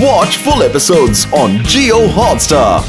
Watch full episodes on Jio Hotstar.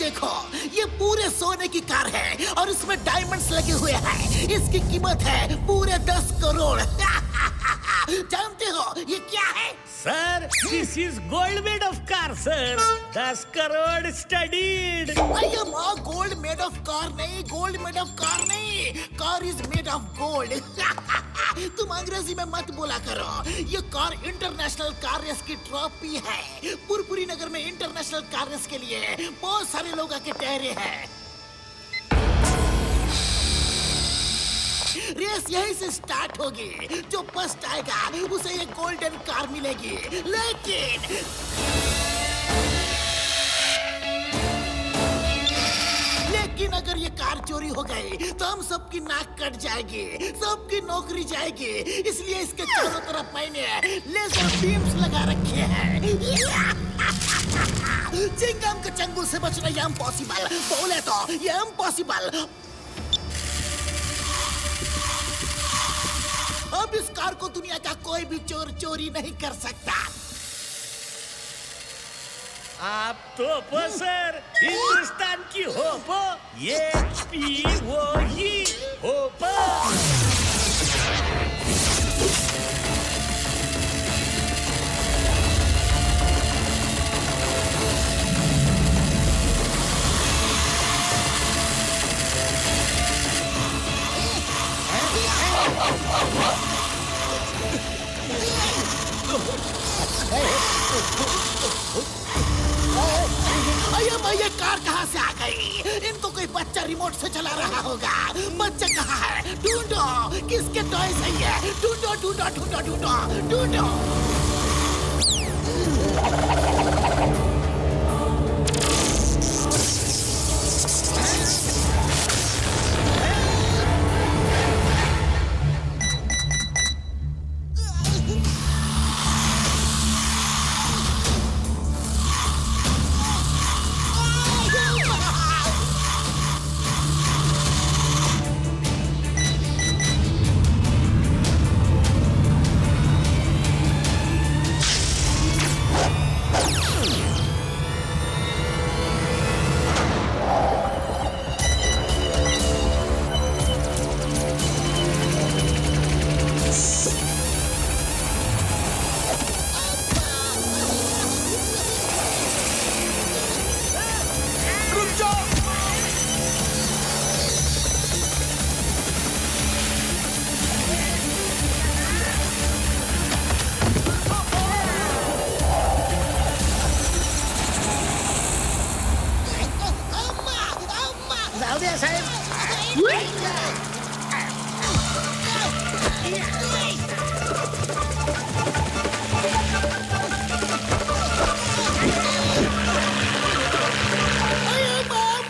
देखो, ये पूरे सोने की कार है और इसमें डायमंड्स लगे हुए हैं। इसकी कीमत है पूरे 10 करोड़। जानते हो ये क्या है? Sir, this is gold made of car sir. 10 crore studied. Gold made of car नहीं, गोल्ड मेड ऑफ कार नहीं, car is made of gold. तुम अंग्रेजी में मत बोला करो। ये कार इंटरनेशनल कार रेस की ट्रॉफी है। पुरपुरी नगर में इंटरनेशनल कार रेस के लिए बहुत सारे लोग आके ठहरे हैं। रेस यहीं से स्टार्ट होगी। जो फर्स्ट आएगा उसे ये गोल्डन कार मिलेगी। लेकिन अगर ये कार चोरी हो गई तो हम सबकी नाक कट जाएगी, सबकी नौकरी जाएगी। इसलिए इसके चारों तरफ मैंने लेजर बीम्स लगा रखे हैं। चिंगम के चंगुल से बचना ये इम्पॉसिबल। बोले तो ये इम्पॉसिबल। अब इस कार को दुनिया का कोई भी चोर चोरी नहीं कर सकता। आप तो सर हिंदुस्तान की होप, ये पी वो ही होप। ये कार कहाँ से आ गई? इनको कोई बच्चा रिमोट से चला रहा होगा। बच्चा कहाँ है? ढूंढो, किसके टॉयज है ये? ढूंढो ढूंढो ढूंढो ढूंढो ढूंढो।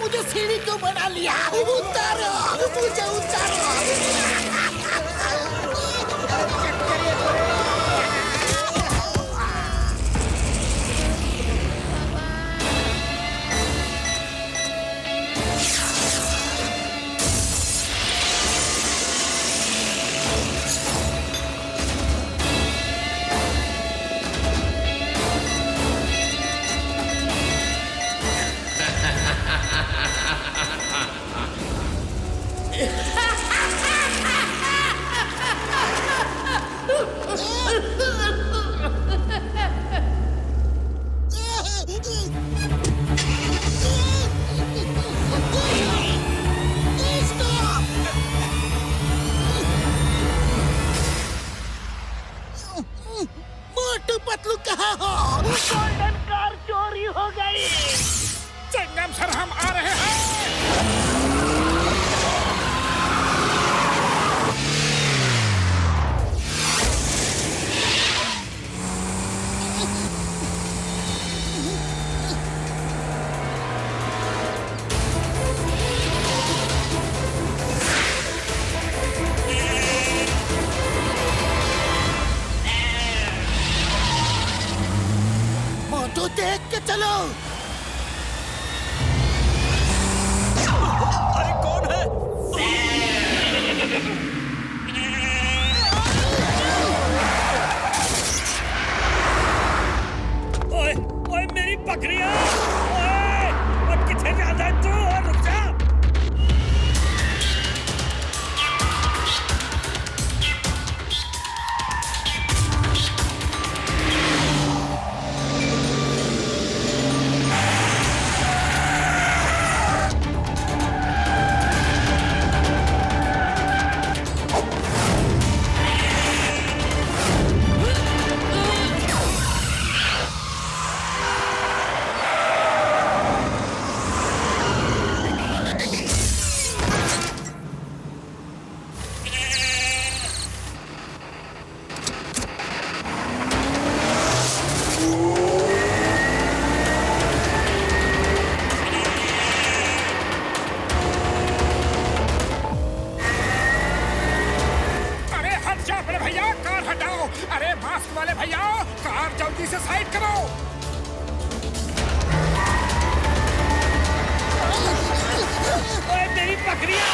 मुझे सीढ़ी क्यों बना लिया? उतारो, मुझे उतारो। सर हम आ रहे हैं। मोटू देख के चलो। अरे कौन है? ओए ओए मेरी बकरियां! ओए और किथे जाता है तू? रुक जा! अरे मास्क वाले भैया, कार जल्दी से साइड करो। ओए मेरी बकरियां!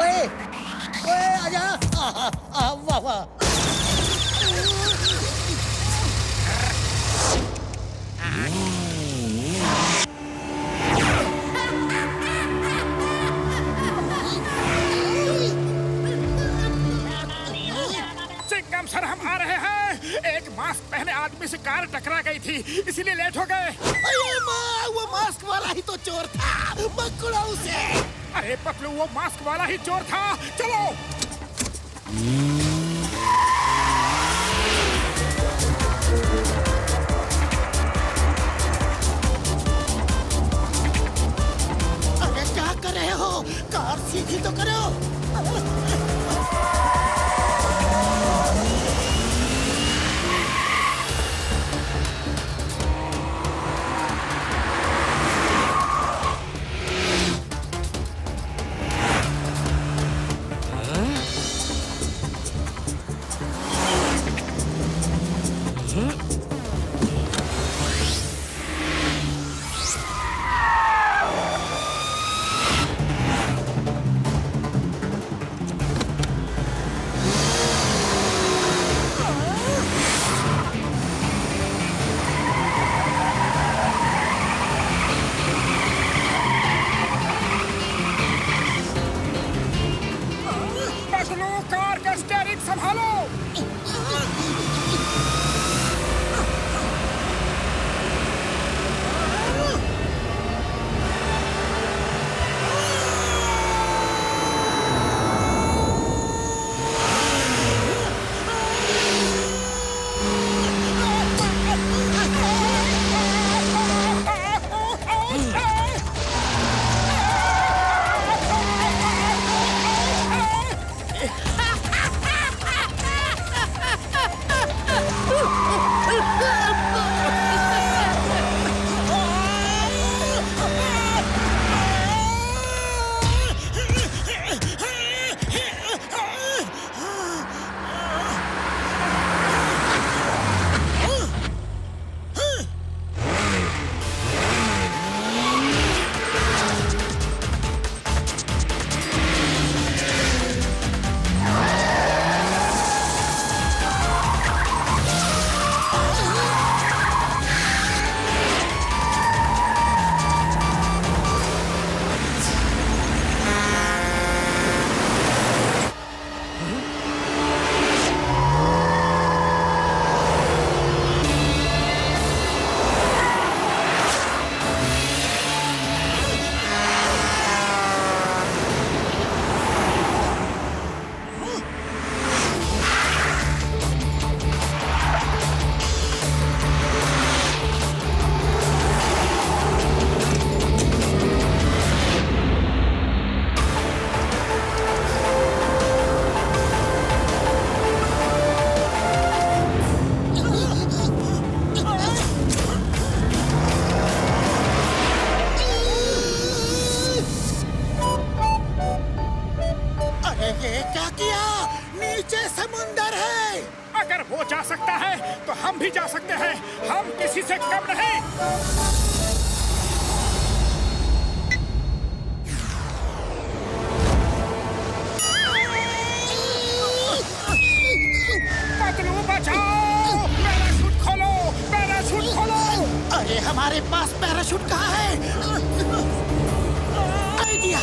ओए ओए आजा। वाह वाह। चिंगम सर हम आ रहे हैं। एक मास्क पहने आदमी से कार टकरा गई थी, इसीलिए लेट हो गए। अरे माँ, वो मास्क वाला ही तो चोर था, पकड़ो उसे। अरे पतलू, वो मास्क वाला ही चोर था। चलो। अरे क्या कर रहे हो? कार सीधी तो करो। कार का स्टीयरिंग संभालो। सकता है तो हम भी जा सकते हैं। हम किसी से कम नहीं। पतलू बचाओ, पैराशूट खोलो, पैराशूट खोलो। अरे हमारे पास पैराशूट कहाँ है? आइडिया।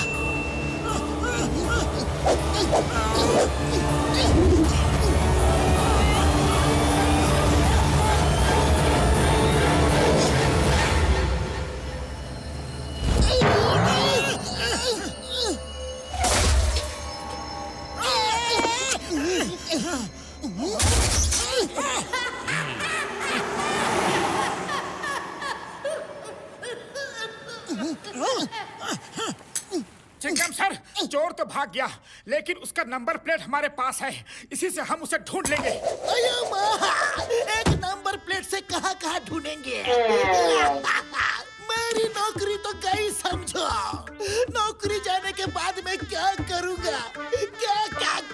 चिंगम सर, चोर तो भाग गया, लेकिन उसका नंबर प्लेट हमारे पास है। इसी से हम उसे ढूंढ लेंगे। अयो माँ, एक नंबर प्लेट से कहाँ ढूंढेंगे? मेरी नौकरी तो गई समझो। नौकरी जाने के बाद मैं क्या करूँगा? क्या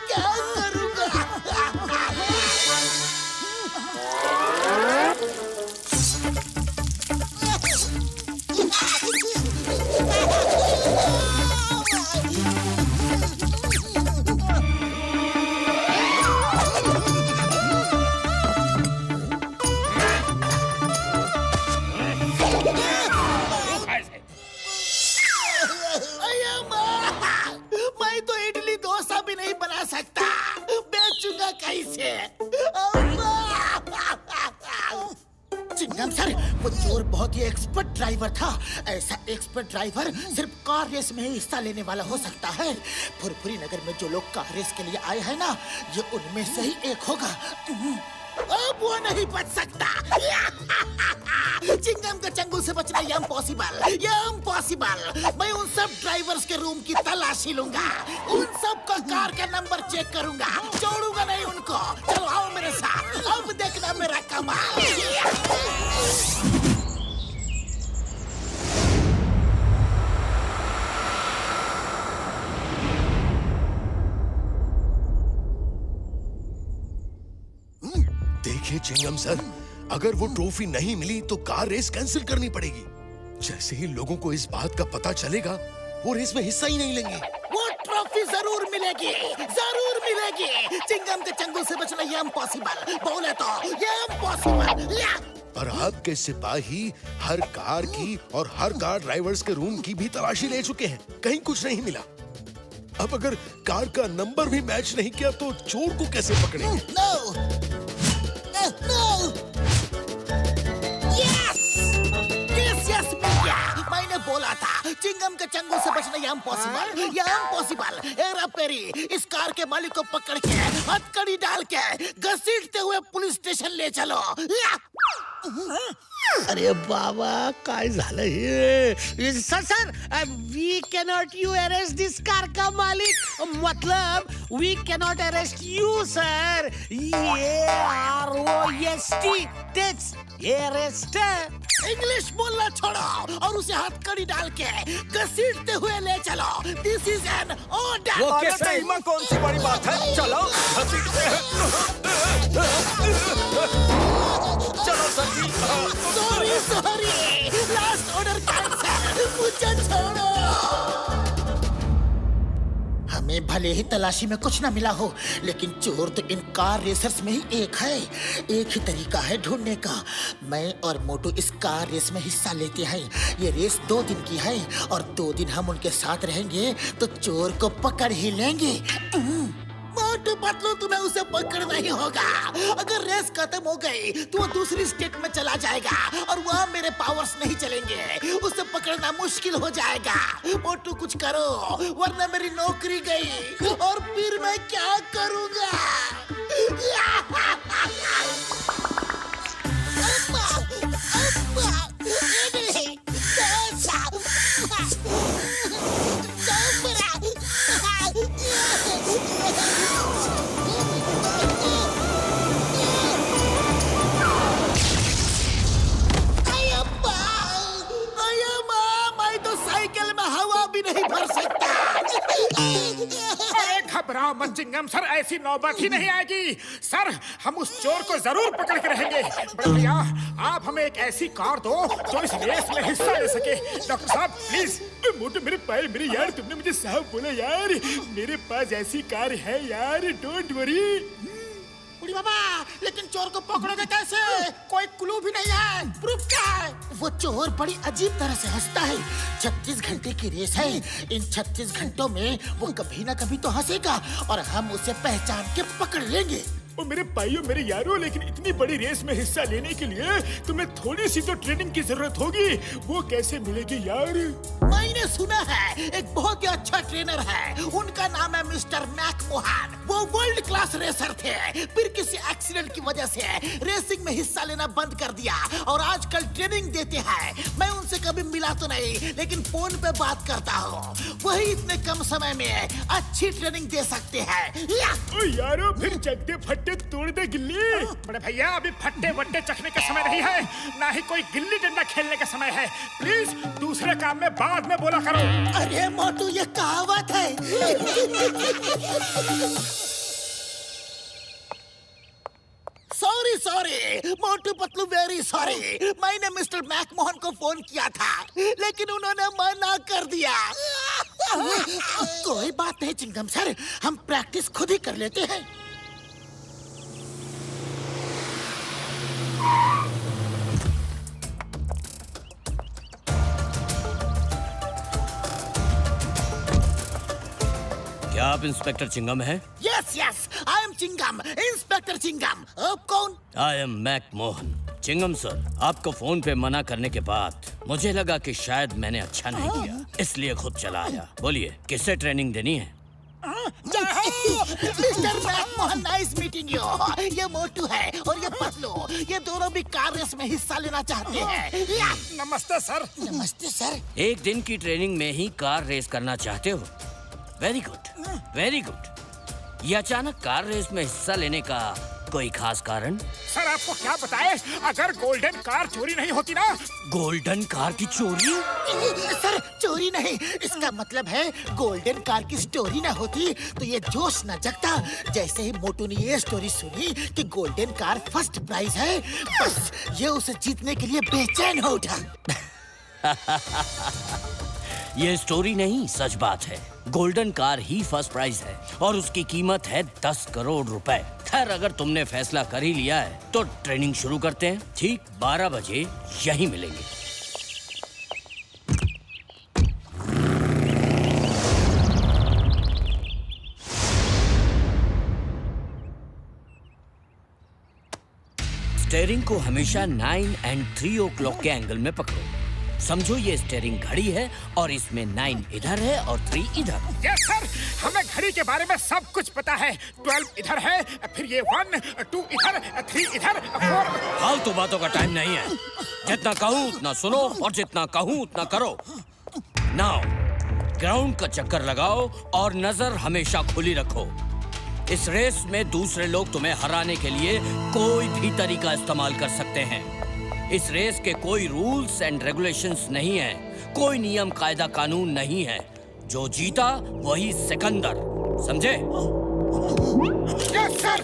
करूँगा? मैं तो इडली डोसा भी नहीं बना सकता, बेचूंगा कैसे? चिंगम सर, वो चोर बहुत ही एक्सपर्ट ड्राइवर था। ऐसा एक्सपर्ट ड्राइवर सिर्फ कार रेस में ही हिस्सा लेने वाला हो सकता है। फुरफुरी नगर में जो लोग कार रेस के लिए आए हैं ना, ये उनमें से ही एक होगा। अब वो नहीं बच सकता। चिंगम के चंगुल से बचना ये इम्पॉसिबल। मैं उन सब ड्राइवर्स के रूम की तलाशी लूंगा, उन सब का कार का नंबर चेक करूंगा, छोड़ूंगा नहीं उनको। चलो आओ मेरे साथ, अब देखना मेरा कमाल। देखिए चिंगम सर, अगर वो ट्रॉफी नहीं मिली तो कार रेस कैंसिल करनी पड़ेगी। जैसे ही लोगों को इस बात का पता चलेगा, वो रेस में हिस्सा ही नहीं लेंगे। वो ट्रॉफी जरूर मिलेगी। चिंगम के चंगुल से बचना ये इम्पॉसिबल। बोले तो ये इम्पॉसिबल। पर आपके सिपाही हर कार की और हर कार ड्राइवर्स के रूम की भी तलाशी ले चुके हैं, कहीं कुछ नहीं मिला। अब अगर कार का नंबर भी मैच नहीं किया तो चोर को कैसे पकड़ेंगे? Yes, मैंने बोला था चिंगम के चंगुल से बचना ये इम्पॉसिबल। हेरा फेरी इस कार के मालिक को पकड़ के हथकड़ी डाल के घसीटते हुए पुलिस स्टेशन ले चलो। अरे बाबा, काय झालं हे? Sir, we cannot you arrest this car का मालिक, मतलब we cannot arrest you sir. AROST, तेच अरेस्ट। इंग्लिश बोलना छोड़ो और उसे हथकड़ी डाल के घसीटते हुए ले चलो। This is an order. Okay sir, इसमें कौन सी बड़ी बात है? चलो घसीटते हैं। चलो sir ji. Sorry, last order cancel. मुझे छोड़ो। हमें भले ही तलाशी में कुछ ना मिला हो, लेकिन चोर तो इन कार रेसर्स में ही एक है। एक ही तरीका है ढूंढने का। मैं और मोटू इस कार रेस में हिस्सा लेते हैं। ये रेस 2 दिन की है और 2 दिन हम उनके साथ रहेंगे तो चोर को पकड़ ही लेंगे। मोटू पतलू, तुम्हें उसे पकड़ना ही होगा। अगर रेस खत्म हो गई तो वो दूसरी स्टेट में चला जाएगा और वहाँ मेरे पावर्स नहीं चलेंगे। उसे पकड़ना मुश्किल हो जाएगा। मोटू कुछ करो, वरना मेरी नौकरी गई और फिर मैं क्या करूँगा? अरे घबराओ मत चिंगम सर, ऐसी नौबत ही नहीं आएगी सर। हम उस चोर को जरूर पकड़ के रहेंगे। बड़े भैया, आप हमें एक ऐसी कार दो जो इस रेस में हिस्सा ले सके। डॉक्टर साहब प्लीज। मोटू मेरे पाए मेरे यार, तुमने मुझे साहब बोला यार। मेरे पास ऐसी कार है यार, डोंट वरी। बुढ़ी बाबा, लेकिन चोर को पकड़ोगे कैसे? कोई क्लू भी नहीं है, प्रूफ क्या है? वो चोर बड़ी अजीब तरह से हंसता है। 36 घंटे की रेस है। इन 36 घंटों में वो कभी ना कभी तो हंसेगा और हम उसे पहचान के पकड़ लेंगे। ओ मेरे भाइयों मेरे यारों, लेकिन इतनी बड़ी रेस में हिस्सा लेने के लिए तुम्हें थोड़ी सी तो ट्रेनिंग की जरूरत होगी। वो कैसे मिलेगी यार? मैंने सुना है एक बहुत ही अच्छा ट्रेनर है, उनका नाम है मिस्टर मैकमोहन। वो वर्ल्ड क्लास रेसर थे, फिर किसी एक्सीडेंट की वजह से रेसिंग में हिस्सा लेना बंद कर दिया और आजकल ट्रेनिंग देते हैं। मैं उनसे कभी मिला तो नहीं, लेकिन फोन पे बात करता हूँ। वही इतने कम समय में अच्छी ट्रेनिंग दे सकते हैं। ओ यारो, फिर चकते फट्टे तोड़ दे गिल्ली। बड़े भैया, अभी फट्टे वट्टे चखने का समय नहीं है, ना ही कोई गिल्ली डंडा खेलने का समय है। प्लीज दूसरे काम में बाद में बोला करो। अरे मोटू, ये कहावत है। Sorry Motu Patlu, very sorry. मैंने मिस्टर मैकमोहन को फोन किया था, लेकिन उन्होंने मना कर दिया। कोई बात नहीं चिंगम सर, हम प्रैक्टिस खुद ही कर लेते हैं। क्या आप इंस्पेक्टर चिंगम हैं? Yes yes, I am Chingum, inspector Chingum. आप कौन? I am McMohan. Chingum sir, आपको फोन पे मना करने के बाद मुझे लगा कि शायद मैंने अच्छा नहीं किया, इसलिए खुद चला आया। बोलिए, किससे ट्रेनिंग देनी है? Mister McMahon, nice meeting you. ये मोटू है और ये पतलू, ये दोनों भी कार रेस में हिस्सा लेना चाहते हैं। नमस्ते सर। नमस्ते सर। एक दिन की ट्रेनिंग में ही कार रेस करना चाहते हो? Very good, very good. ये अचानक कार रेस में हिस्सा लेने का कोई खास कारण? सर आपको क्या बताए, अगर गोल्डन कार चोरी नहीं होती ना। गोल्डन कार की चोरी? सर चोरी नहीं, इसका मतलब है गोल्डन कार की स्टोरी ना होती तो ये जोश न जगता। जैसे ही मोटू ने ये स्टोरी सुनी कि गोल्डन कार फर्स्ट प्राइज है, बस ये उसे जीतने के लिए बेचैन हो उठा। ये स्टोरी नहीं, सच बात है। गोल्डन कार ही फर्स्ट प्राइज है और उसकी कीमत है 10 करोड़ रुपए। खैर, अगर तुमने फैसला कर ही लिया है तो ट्रेनिंग शुरू करते हैं। ठीक 12 बजे यहीं मिलेंगे। स्टीयरिंग को हमेशा 9 और 3 o'clock के एंगल में पकड़ो। समझो ये स्टीयरिंग घड़ी है और इसमें 9 इधर है और 3 इधर। यस सर, हमें घड़ी के बारे में सब कुछ पता है। 12 इधर है, फिर ये 1, 2 इधर, 3 इधर, 4। फालतू बातों का टाइम नहीं है। जितना कहूँ उतना सुनो और जितना कहूँ उतना करो। नाउ ग्राउंड का चक्कर लगाओ और नजर हमेशा खुली रखो। इस रेस में दूसरे लोग तुम्हें हराने के लिए कोई भी तरीका इस्तेमाल कर सकते हैं। इस रेस के कोई रूल्स एंड रेगुलेशंस नहीं है, कोई नियम कायदा कानून नहीं है। जो जीता वही सिकंदर, समझे? Yes sir.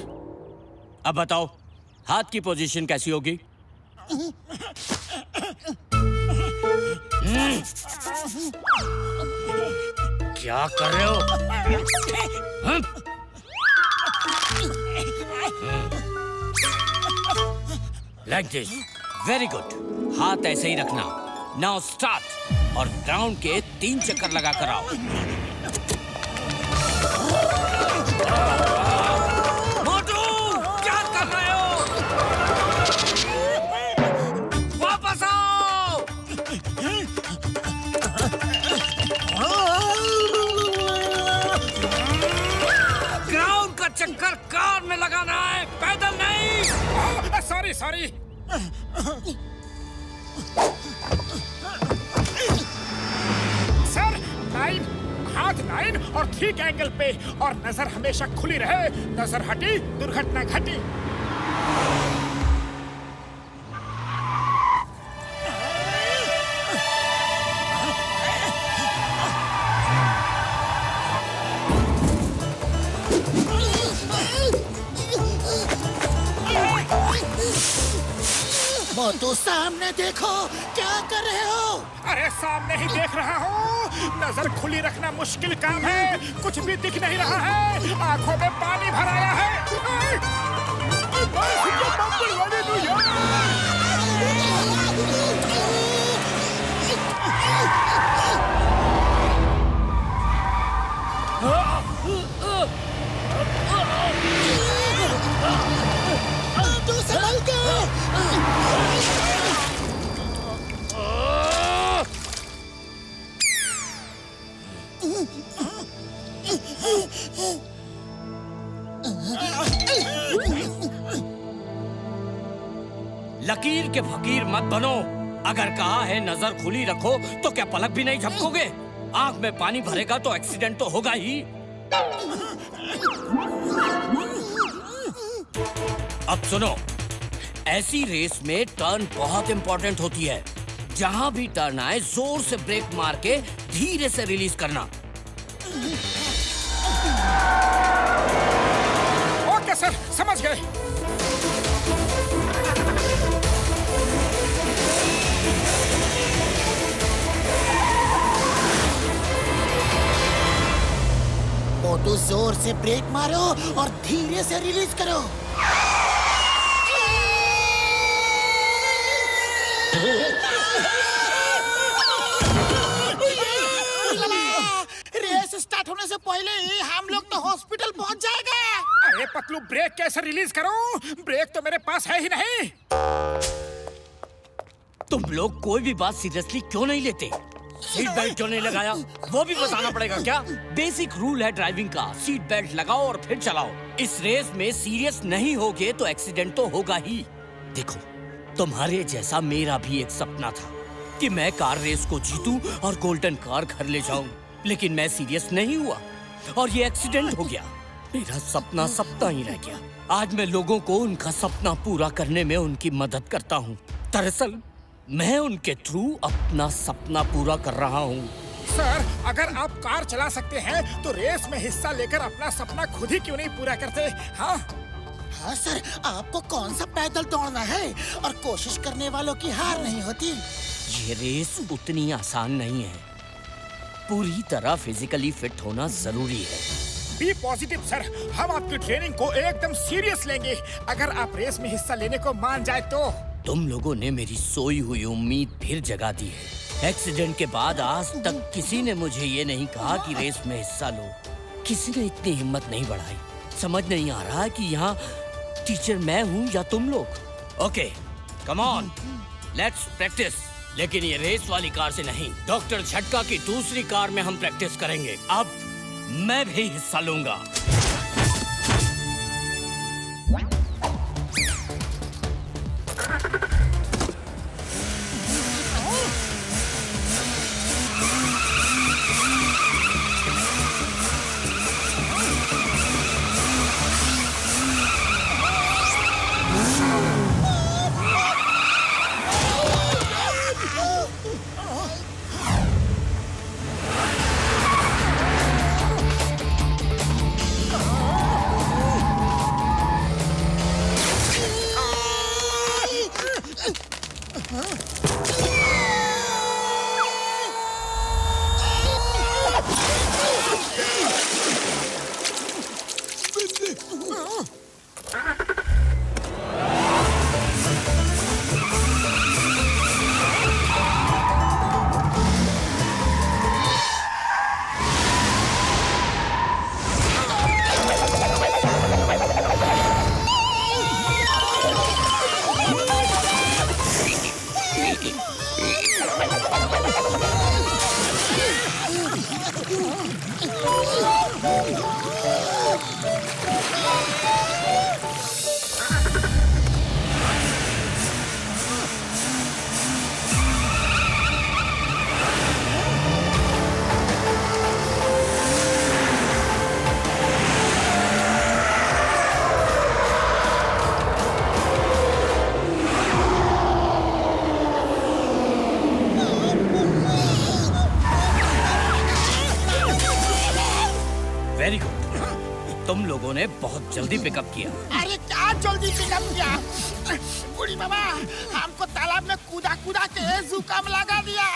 अब बताओ, हाथ की पोजीशन कैसी होगी? क्या कर रहे हो? Like this, very good. हाथ ऐसे ही रखना। नाउ स्टार्ट और ग्राउंड के 3 चक्कर लगा कर आओ। मोटू, क्या कर रहे हो? वापस आओ। ग्राउंड का चक्कर कार में लगाना है, पैदल नहीं। Sorry sorry. सर 9, हाथ 9 और ठीक एंगल पे, और नजर हमेशा खुली रहे। नजर हटी, दुर्घटना घटी। मोटू सामने देखो, क्या कर रहे हो? अरे सामने ही देख रहा हूँ। नजर खुली रखना मुश्किल काम है, कुछ भी दिख नहीं रहा है, आंखों में पानी भर आया है। मोटू संभल के! लकीर के फकीर मत बनो। अगर कहा है नजर खुली रखो तो क्या पलक भी नहीं झपकोगे? आंख में पानी भरेगा तो एक्सीडेंट तो होगा ही। अब सुनो, ऐसी रेस में टर्न बहुत इंपॉर्टेंट होती है। जहां भी टर्न आए जोर से ब्रेक मार के धीरे से रिलीज करना। ओके सर, समझ गए। मोटू जोर से ब्रेक मारो और धीरे से रिलीज करो। रेस स्टार्ट होने से पहले ही हम लोग तो हॉस्पिटल पहुंच जाएंगे। अरे पतलू, ब्रेक कैसे रिलीज करूं? ब्रेक तो मेरे पास है ही नहीं। तुम लोग कोई भी बात सीरियसली क्यों नहीं लेते? सीट बेल्ट क्यों नहीं लगाया, वो भी बताना पड़ेगा क्या? बेसिक रूल है ड्राइविंग का, सीट बेल्ट लगाओ और फिर चलाओ। इस रेस में सीरियस नहीं होगे तो एक्सीडेंट तो होगा ही। देखो, तुम्हारे जैसा मेरा भी एक सपना था कि मैं कार रेस को जीतूं और गोल्डन कार घर ले जाऊं, लेकिन मैं सीरियस नहीं हुआ और ये एक्सीडेंट हो गया। मेरा सपना सपना ही रह गया। आज मैं लोगों को उनका सपना पूरा करने में उनकी मदद करता हूँ। दरअसल मैं उनके थ्रू अपना सपना पूरा कर रहा हूँ। सर, अगर आप कार चला सकते हैं तो रेस में हिस्सा लेकर अपना सपना खुद ही क्यों नहीं पूरा करते? हाँ हाँ सर, आपको कौन सा पैदल दौड़ना है और कोशिश करने वालों की हार नहीं होती। ये रेस उतनी आसान नहीं है। पूरी तरह फिजिकली फिट होना जरूरी है। बी पॉजिटिव सर, हम आपकी ट्रेनिंग को एकदम सीरियस लेंगे। अगर आप रेस में हिस्सा लेने को मान जाए तो। तुम लोगों ने मेरी सोई हुई उम्मीद फिर जगा दी है। एक्सीडेंट के बाद आज तक किसी ने मुझे ये नहीं कहा कि रेस में हिस्सा लो। किसी ने इतनी हिम्मत नहीं बढ़ाई। समझ नहीं आ रहा कि यहाँ टीचर मैं हूँ या तुम लोग। Okay, come on, let's practice. लेकिन ये रेस वाली कार से नहीं, डॉक्टर झटका की दूसरी कार में हम प्रैक्टिस करेंगे। अब मैं भी हिस्सा लूंगा। वेरी गुड, तुम लोगों ने बहुत जल्दी पिकअप किया। अरे क्या जल्दी पिकअप किया? बूढ़ी बाबा, हमको तालाब में कूदा कूदा के जुकाम लगा दिया।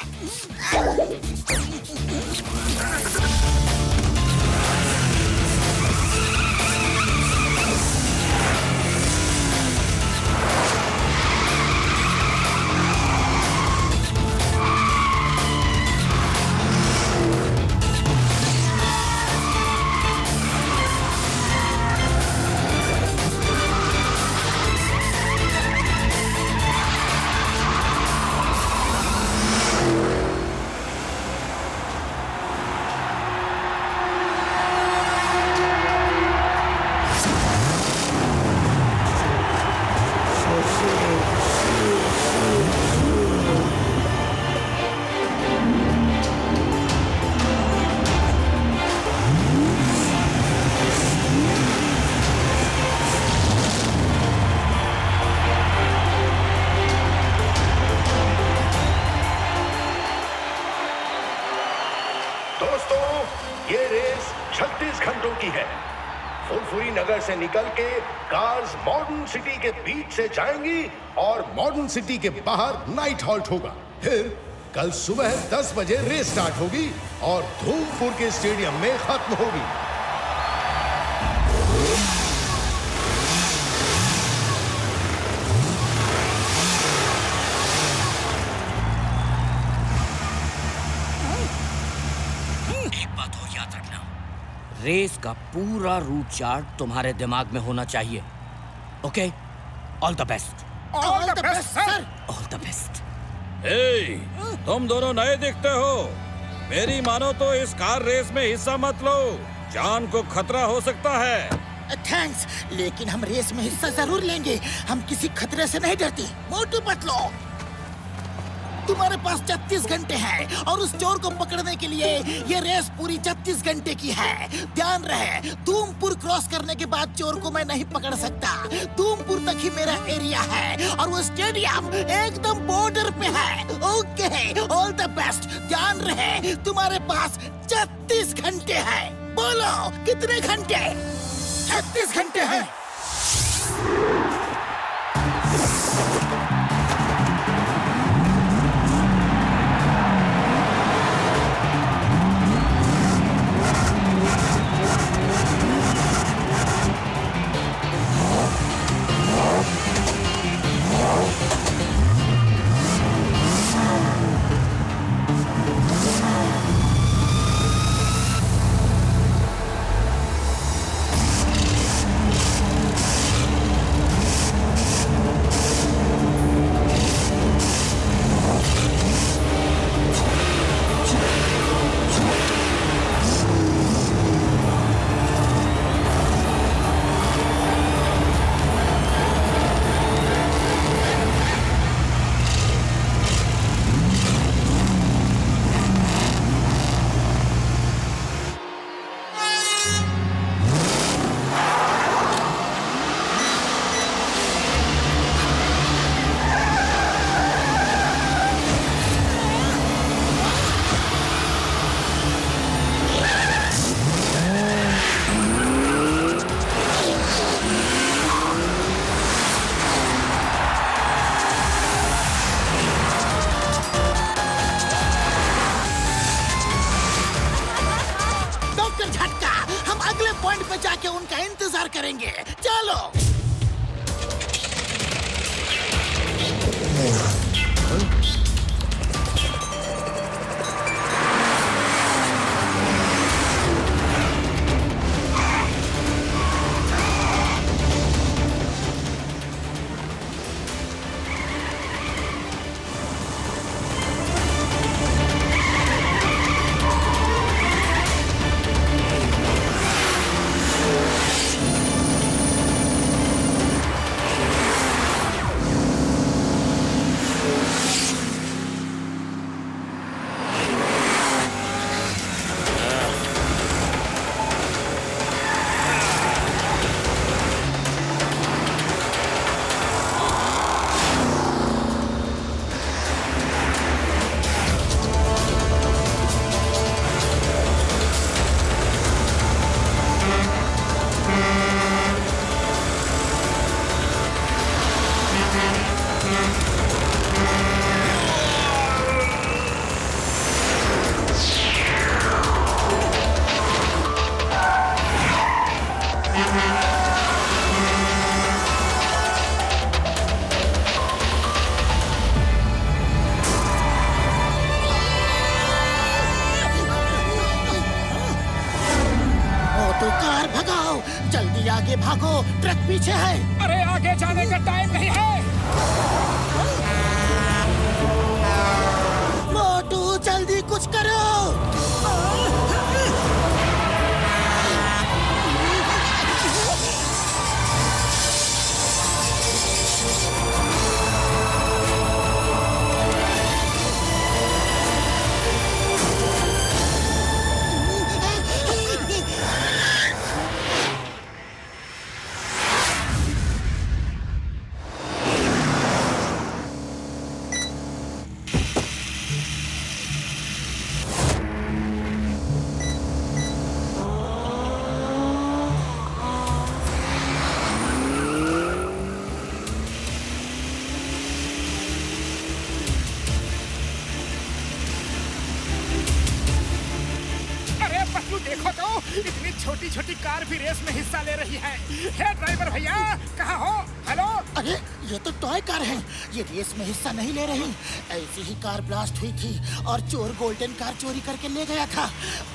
नगर से निकल के कार्स मॉडर्न सिटी के बीच से जाएंगी और मॉडर्न सिटी के बाहर नाइट हॉल्ट होगा। फिर कल सुबह 10 बजे रेस स्टार्ट होगी और धूमपुर के स्टेडियम में खत्म होगी। एक बात और याद रखना, रेस का पूरा रूट चार्ट तुम्हारे दिमाग में होना चाहिए। Okay, all the best. All the best sir. All the best. Hey, तुम दोनों नए दिखते हो। मेरी मानो तो इस कार रेस में हिस्सा मत लो, जान को खतरा हो सकता है। थैंक्स, लेकिन हम रेस में हिस्सा जरूर लेंगे। हम किसी खतरे से नहीं डरते। मोटू पतलो, तुम्हारे पास 36 घंटे हैं और उस चोर को पकड़ने के लिए ये रेस पूरी 36 घंटे की है। ध्यान रहे, धूमपुर क्रॉस करने के बाद चोर को मैं नहीं पकड़ सकता। धूमपुर तक ही मेरा एरिया है और वो स्टेडियम एकदम बॉर्डर पे है। Okay, all the best. ध्यान रहे, तुम्हारे पास 36 घंटे हैं। बोलो, कितने घंटे? 36 घंटे हैं। उनका इंतजार करेंगे। चलो। आगे भागो, ट्रक पीछे है। अरे आगे जाने का टाइम नहीं है। मोटू जल्दी कुछ करो। देखो तो इतनी छोटी छोटी कार भी रेस में हिस्सा ले रही है। हे ड्राइवर भैया, कहाँ हो? हेलो। अरे ये तो टॉय कार है, ये रेस में हिस्सा नहीं ले रही। ऐसी ही कार ब्लास्ट हुई थी और चोर गोल्डन कार चोरी करके ले गया था।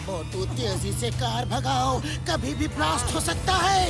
मोटू तेजी से कार भगाओ, कभी भी ब्लास्ट हो सकता है।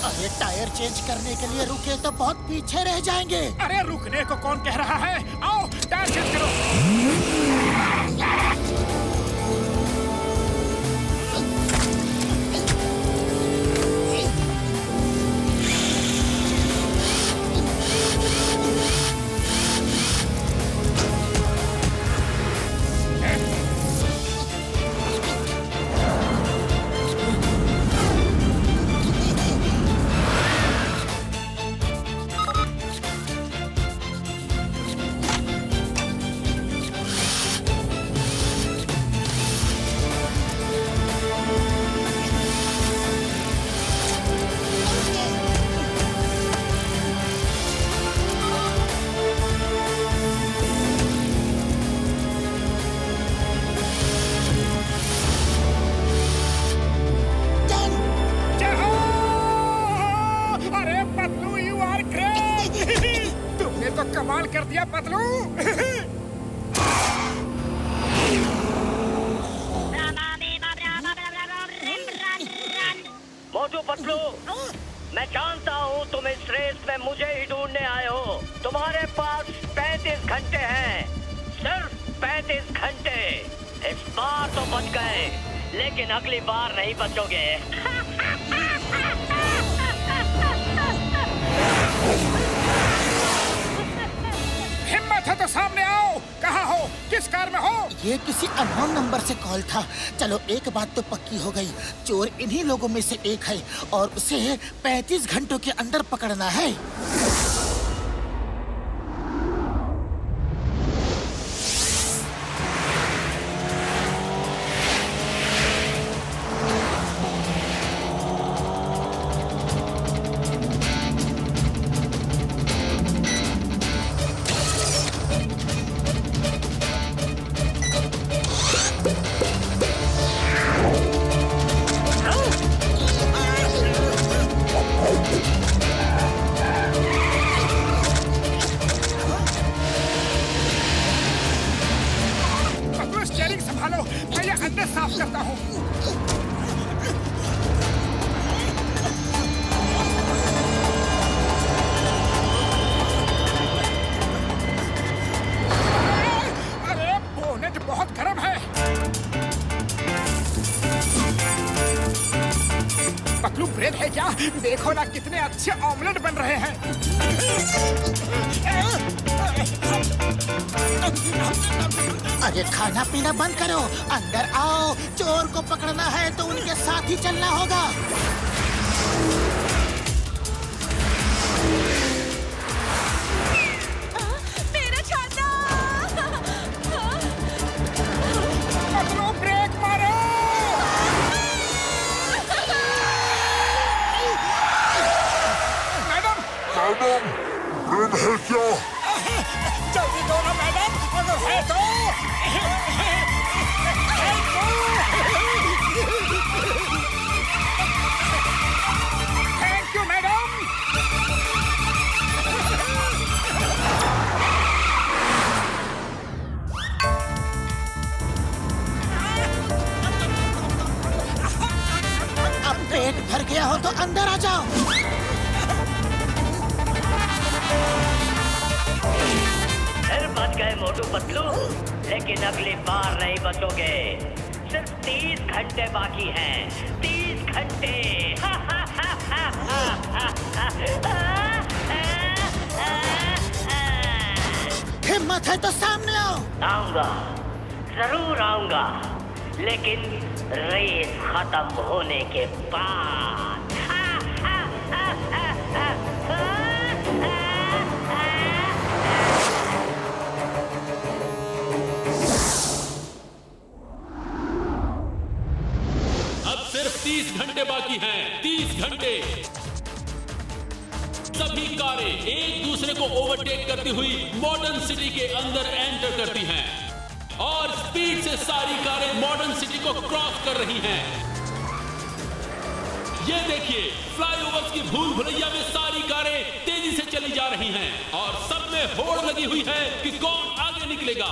अरे टायर चेंज करने के लिए रुके तो बहुत पीछे रह जाएंगे। अरे रुकने को कौन कह रहा है? आओ टायर चेंज करो। कमाल कर दिया पतलू। मोटू पतलू, मैं जानता हूँ तुम इस रेस में मुझे ही ढूंढने आए हो। तुम्हारे पास 35 घंटे हैं, सिर्फ 35 घंटे। इस बार तो बच गए, लेकिन अगली बार नहीं बचोगे। हिम्मत है तो सामने आओ। कहाँ हो? किस कार में हो? ये किसी अननोन नंबर से कॉल था। चलो एक बात तो पक्की हो गई, चोर इन्हीं लोगों में से एक है और उसे 35 घंटों के अंदर पकड़ना है। साफ करता हूँ। अरे बोनेट बहुत गर्म है। मोटू ब्रेड है क्या? देखो ना कितने अच्छे ऑमलेट बन रहे हैं। अरे खाना पीना बंद करो, अंदर आओ। चोर को पकड़ना है तो उनके साथ ही चलना होगा। मेरा छाता! पकड़ो, ब्रेक मारो। मैडम, ब्रेड है क्या? जल्दी दो ना मैडम, अगर है तो। Thank you madam. अब पेट भर गया हो तो अंदर आ जाओ। फिर बच गए मोटू पतलू, लेकिन अगली बार नहीं बचोगे। सिर्फ 30 घंटे बाकी हैं। 30 घंटे। हिम्मत है तो सामने आओ। आऊंगा, जरूर आऊंगा, लेकिन रेस खत्म होने के बाद। अब सिर्फ 30 घंटे बाकी हैं। 30 घंटे। सभी कारें एक दूसरे को ओवरटेक करती हुई मॉडर्न सिटी के अंदर एंटर करती हैं और स्पीड से सारी कारें मॉडर्न सिटी को क्रॉस कर रही हैं। ये देखिए, फ्लाईओवर्स की भूल भुलैया में सारी कारें तेजी से चली जा रही हैं और सब में होड़ लगी हुई है कि कौन आगे निकलेगा।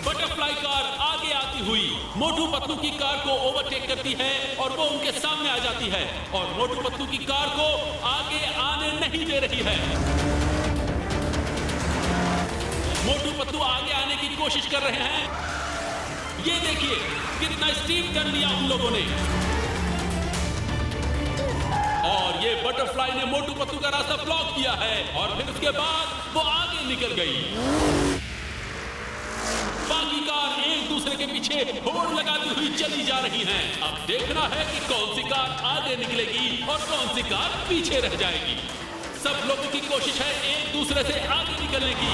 बटरफ्लाई कार आगे आती हुई मोटू पतलू की कार को ओवरटेक करती है और वो उनके सामने आ जाती है और मोटू पतलू की कार को आगे आने नहीं दे रही है। मोटू पतलू आगे आने की कोशिश कर रहे हैं। ये देखिए कितना स्टीप टर्न लिया उन लोगों ने। और ये बटरफ्लाई ने मोटू पतलू का रास्ता ब्लॉक किया है और फिर उसके बाद वो आगे निकल गई। बाकी कार एक दूसरे के पीछे होड़ लगाती हुई चली जा रही हैं। अब देखना है कि कौन सी कार आगे निकलेगी और कौन सी कार पीछे रह जाएगी। सब लोगों की कोशिश है एक दूसरे से आगे निकलने की।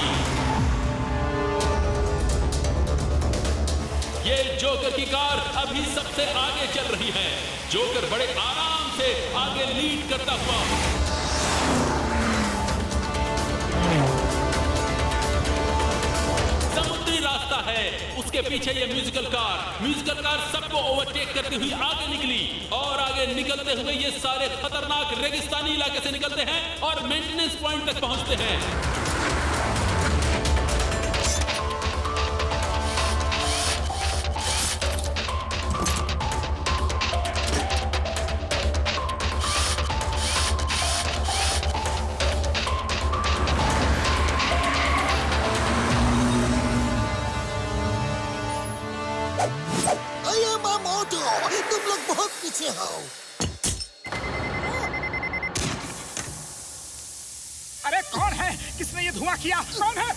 ये जोकर की कार अभी सबसे आगे चल रही है। जोकर बड़े आराम से आगे लीड करता हुआ। समुद्री रास्ता है, उसके पीछे ये म्यूजिकल कार सबको ओवरटेक करती हुई आगे निकली और आगे निकलते हुए ये सारे खतरनाक रेगिस्तानी इलाके से निकलते हैं और मेंटेनेंस पॉइंट तक पहुंचते हैं। तुम लोग बहुत पीछे हो। अरे कौन है? किसने ये धुआं किया? कौन है?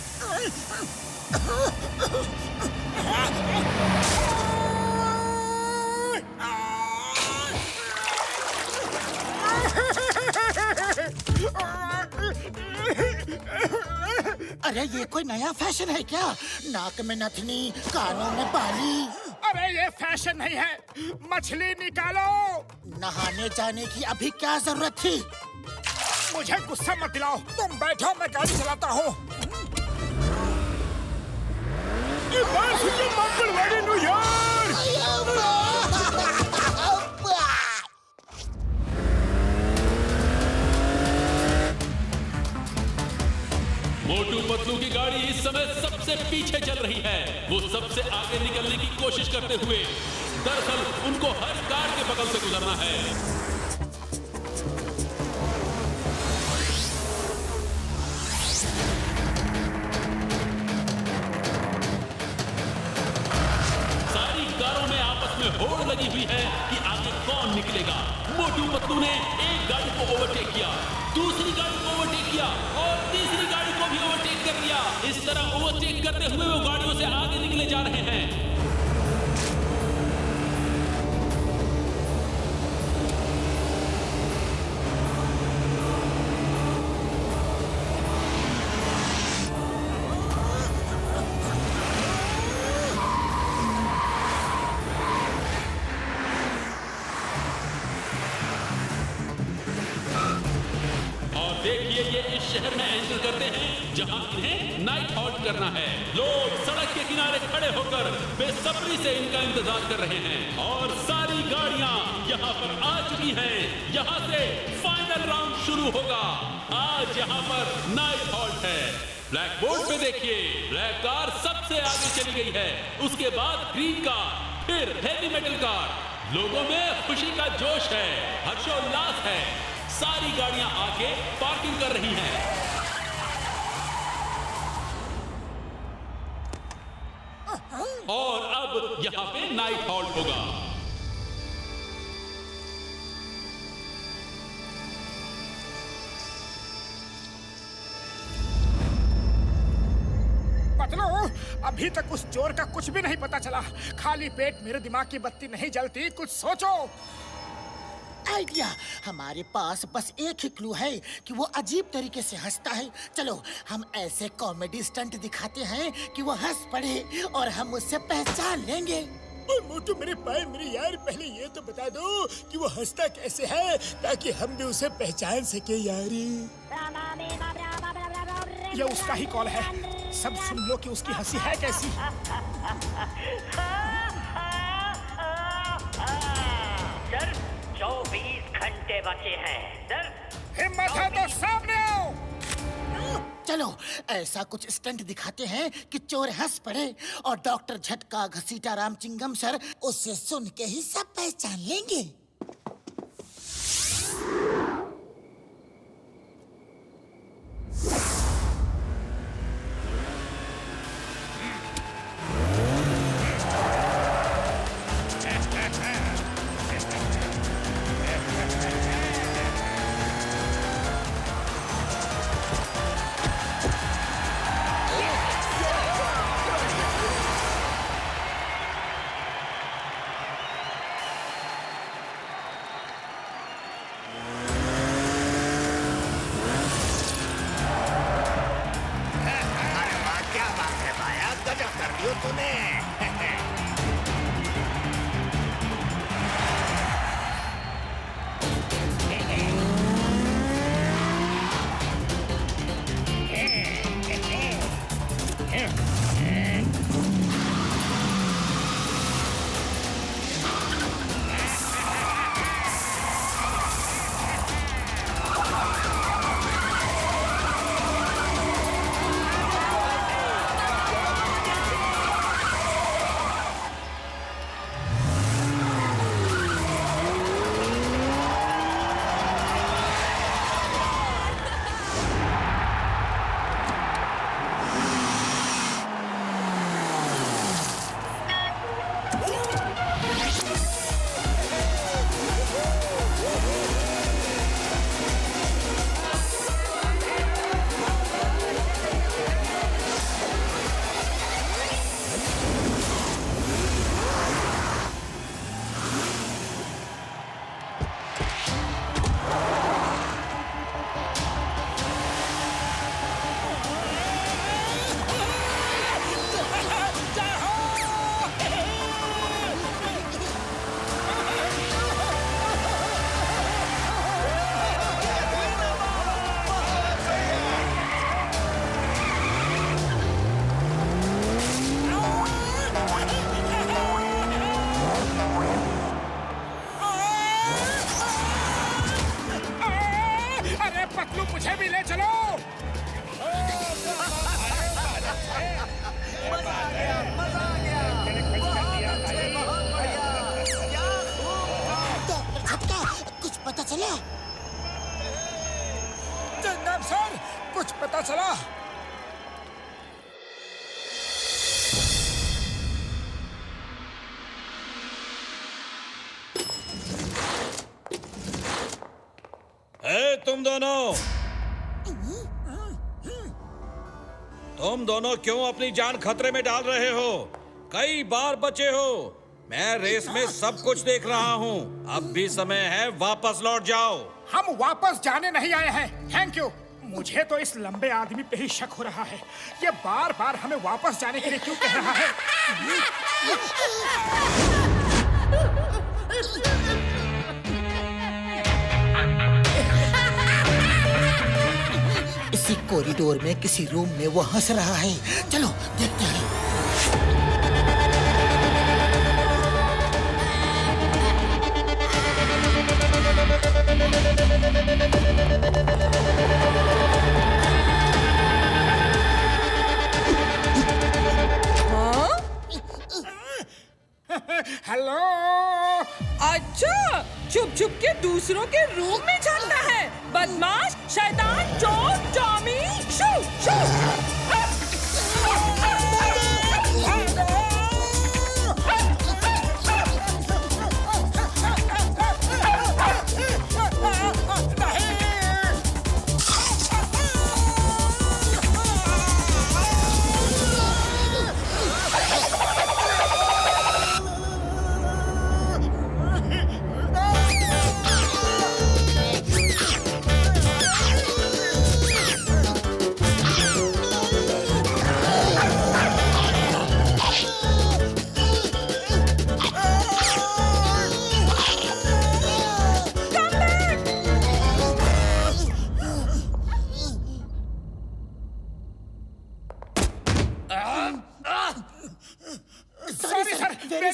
अरे ये कोई नया फैशन है क्या? नाक में नथनी, कानों में बाली। अरे ये फैशन नहीं है, मछली निकालो। नहाने जाने की अभी क्या जरूरत थी? मुझे गुस्सा मत दिलाओ, तुम बैठो, मैं गाड़ी चलाता हूँ। मंगलवाड़ी न्यूयॉर्क। मोटू पतलू की गाड़ी इस समय सबसे पीछे चल रही है। वो सबसे आगे निकलने की कोशिश करते हुए, दरअसल उनको हर कार के बगल से गुजरना है। सारी कारों में आपस में होड़ लगी हुई है कि आगे निकलेगा। मोटू पतलू ने एक गाड़ी को ओवरटेक किया, दूसरी गाड़ी को ओवरटेक किया और तीसरी गाड़ी को भी ओवरटेक कर लिया। इस तरह ओवरटेक करते हुए वो गाड़ियों से आगे निकले जा रहे हैं। देखिए ये इस शहर में एंटर करते हैं जहां इन्हें नाइट हॉल्ट करना है। लोग सड़क के किनारे खड़े होकर बेसब्री से इनका इंतजार कर रहे हैं और सारी गाड़ियां यहां पर आ चुकी हैं। यहां से फाइनल राउंड शुरू होगा। आज यहां पर नाइट हॉल्ट है। ब्लैक बोर्ड पे देखिए, ब्लैक कार सबसे आगे चली गई है, उसके बाद ग्रीन कार, फिर हेवी मेटल कार। लोगों में खुशी का जोश है, हर्षोल्लास है। सारी गाड़ियां आके पार्किंग कर रही हैं। और अब यहां पे नाइट हॉल्ट होगा। पतलू, अभी तक उस चोर का कुछ भी नहीं पता चला। खाली पेट मेरे दिमाग की बत्ती नहीं जलती, कुछ सोचो। आइडिया, हमारे पास बस एक ही क्लू है कि वो अजीब तरीके से हंसता है। चलो हम ऐसे कॉमेडी स्टंट दिखाते हैं कि वो हंस पड़े और हम उससे पहचान लेंगे। मोटू मेरे पैर मेरे यार, पहले ये तो बता दो कि वो हंसता कैसे है ताकि हम भी उसे पहचान सके यारी। ये उसका ही कॉल है, सब सुन लो कि उसकी हंसी है कैसी। सर 24 घंटे बचे हैं सर। हिम्मत है तो सामने आओ। चलो ऐसा कुछ स्टंट दिखाते हैं कि चोर हंस पड़े और डॉक्टर झटका घसीटा रामचिंगम सर उससे सुन के ही सब पहचान लेंगे। तुम दोनों? तुम दोनों क्यों अपनी जान खतरे में डाल रहे हो? कई बार बचे हो। मैं रेस में सब कुछ देख रहा हूँ। अब भी समय है, वापस लौट जाओ। हम वापस जाने नहीं आए हैं। Thank you. मुझे तो इस लंबे आदमी पे ही शक हो रहा है। ये बार बार हमें वापस जाने के लिए क्यों कह रहा है? इसी कॉरिडोर में किसी रूम में वो हंस रहा है। चलो देखते हैं। हेलो। अच्छा, छुप छुप के दूसरों के रूम में जाता है। बदमाश, शैतान, चोर, चौमी, शू शू।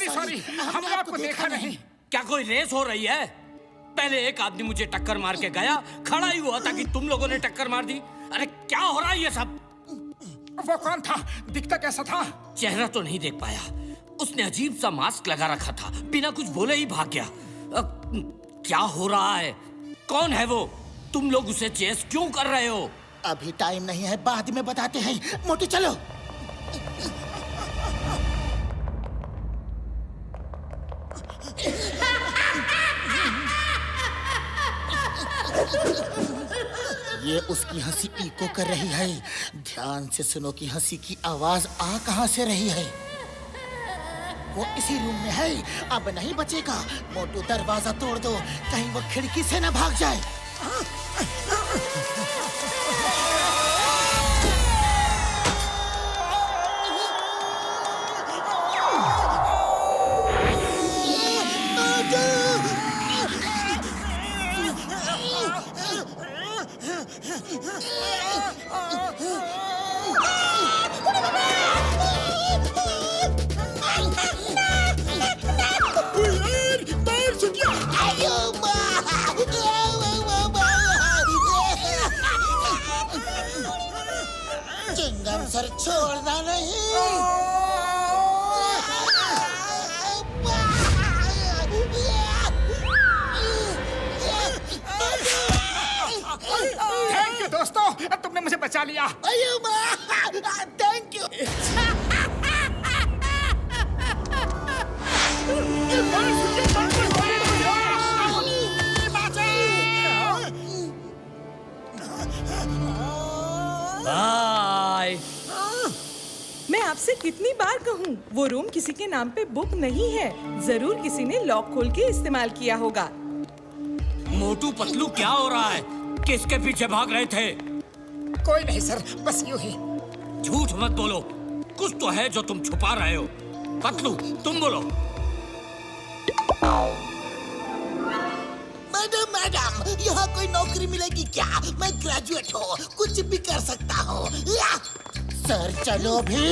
सॉरी, हमने आपको देखा नहीं। क्या कोई रेस हो रही है? पहले एक आदमी मुझे टक्कर मार के गया, खड़ा ही हुआ था कि तुम लोगों ने टक्कर मार दी। अरे क्या हो रहा है ये सब? वो कौन था? दिखता कैसा था? चेहरा तो नहीं देख पाया। उसने अजीब सा मास्क लगा रखा था, बिना कुछ बोले ही भाग गया। क्या हो रहा है? कौन है वो? तुम लोग उसे चेस क्यों कर रहे हो? अभी टाइम नहीं है, बाद में बताते हैं। मोटू चलो। ये उसकी हंसी इको कर रही है। ध्यान से सुनो कि हंसी की आवाज आ कहां से रही है। वो इसी रूम में है। अब नहीं बचेगा। मोटू दरवाजा तोड़ दो, कहीं वो खिड़की से न भाग जाए। चिंगम सर छोड़ना नहीं। थैंक यू दोस्तों, तुमने मुझे बचा लिया। Thank you. बाय। मैं आपसे कितनी बार कहूँ, वो रूम किसी के नाम पे बुक नहीं है। जरूर किसी ने लॉक खोल के इस्तेमाल किया होगा। मोटू पतलू क्या हो रहा है? किसके पीछे भाग रहे थे? कोई नहीं सर, बस यूं ही। झूठ मत बोलो, कुछ तो है जो तुम छुपा रहे हो। पतलू तुम बोलो। मैडम, यहाँ कोई नौकरी मिलेगी क्या? मैं ग्रेजुएट हूँ, कुछ भी कर सकता हूँ। सर चलो भी।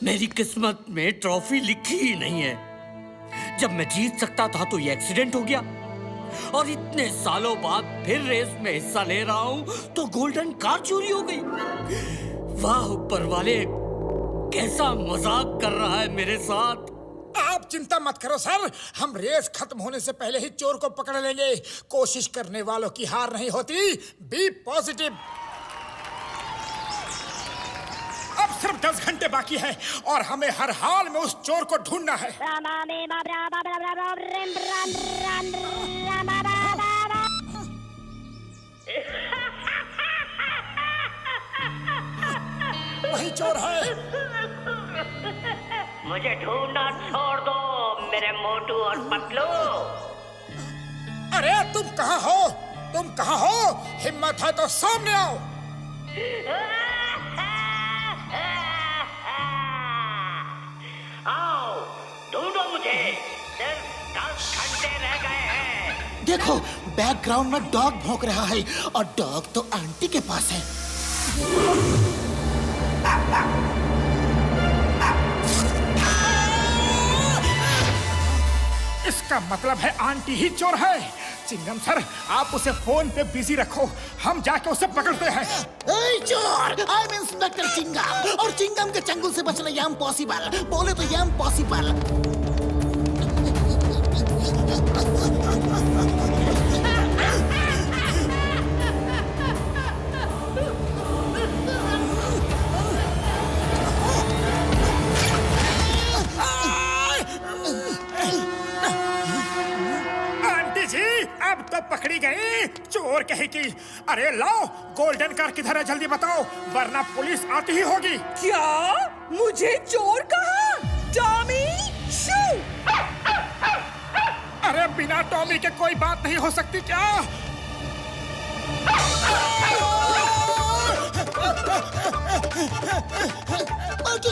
मेरी किस्मत में ट्रॉफी लिखी ही नहीं है। जब मैं जीत सकता था तो ये एक्सीडेंट हो गया, और इतने सालों बाद फिर रेस में हिस्सा ले रहा हूँ तो गोल्डन कार चोरी हो गई। वाह ऊपर वाले, कैसा मजाक कर रहा है मेरे साथ। आप चिंता मत करो सर, हम रेस खत्म होने से पहले ही चोर को पकड़ लेंगे। कोशिश करने वालों की हार नहीं होती। Be positive. अब सिर्फ 10 घंटे बाकी है और हमें हर हाल में उस चोर को ढूंढना है। वही चोर है। मुझे ढूंढना छोड़ दो मेरे मोटू और पतलू। अरे तुम कहाँ हो? तुम कहाँ हो? हिम्मत है तो सामने आओ। आओ ढूंढो मुझे, सिर्फ 10 घंटे रह गए हैं। देखो बैकग्राउंड में डॉग भौंक रहा है और डॉग तो आंटी के पास है। इसका मतलब है आंटी ही चोर है। चिंगम सर आप उसे फोन पे बिजी रखो, हम जाके उसे पकड़ते हैं। ए चोर, आई एम इंस्पेक्टर चिंगम और चिंगम के चंगुल से बचना ये इम्पॉसिबल। बोले तो ये इम्पॉसिबल। अब तो पकड़ी गई चोर कहे की। अरे लाओ गोल्डन कार किधर है, जल्दी बताओ वरना पुलिस आती ही होगी। क्या मुझे चोर कहा? टॉमी शू। अरे बिना टॉमी के कोई बात नहीं हो सकती क्या?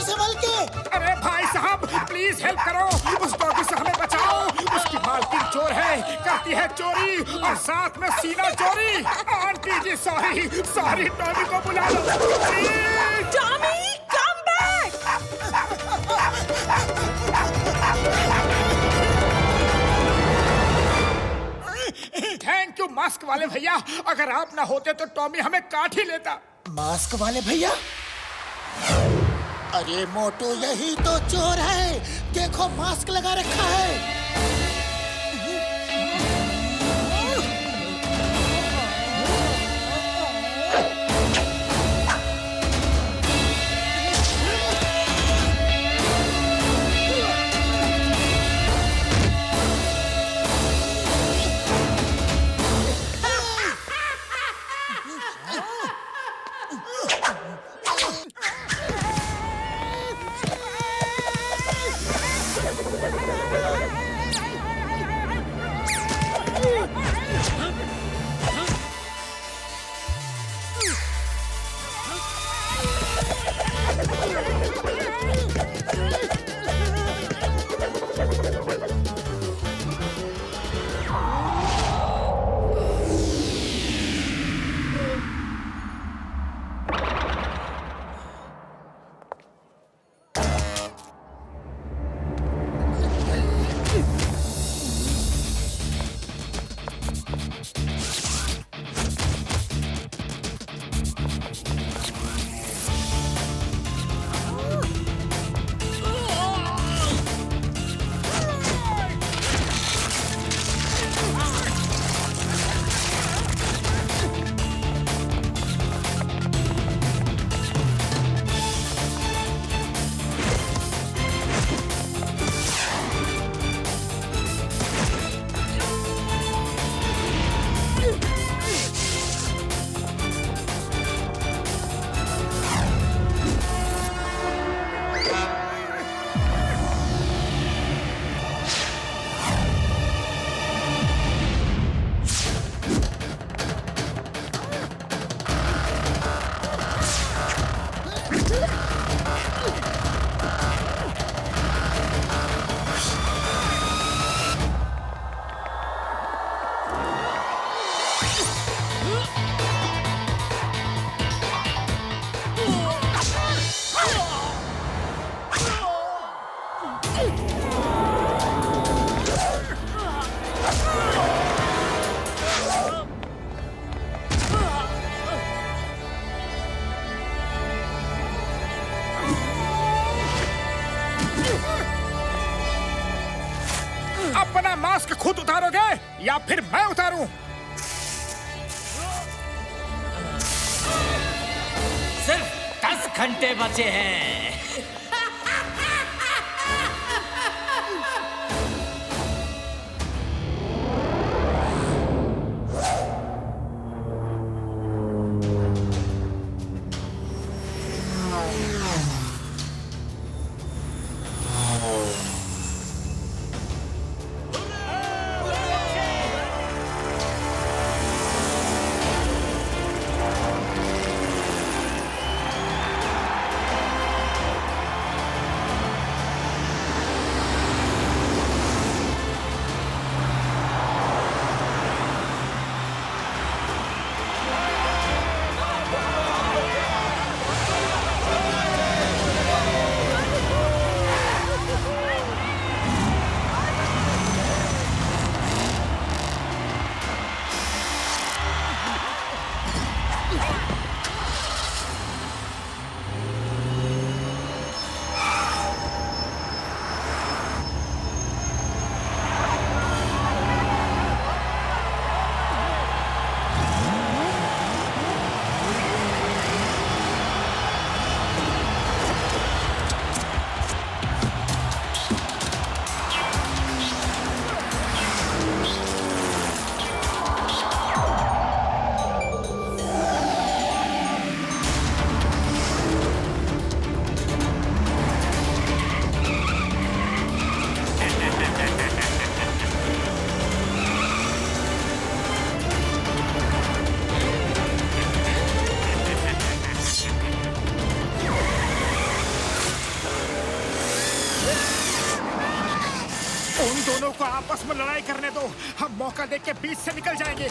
संभल के। अरे भाई साहब प्लीज हेल्प करो, उस डॉगी से हमें बचाओ। उसकी मालकिन चोर है, करती है चोरी और साथ में सीना चोरी। Aunty ji sorry sorry, Tommy को बुला लो। Tommy come back. Thank you mask वाले भैया, अगर आप ना होते तो टॉमी हमें काट ही लेता। मास्क वाले भैया? अरे मोटू यही तो चोर है, देखो मास्क लगा रखा है। अपना मास्क खुद उतारोगे या फिर मैं उतारूं? सिर्फ 10 घंटे बचे हैं। उन दोनों को आपस में लड़ाई करने दो, हम मौका देख के बीच से निकल जाएंगे।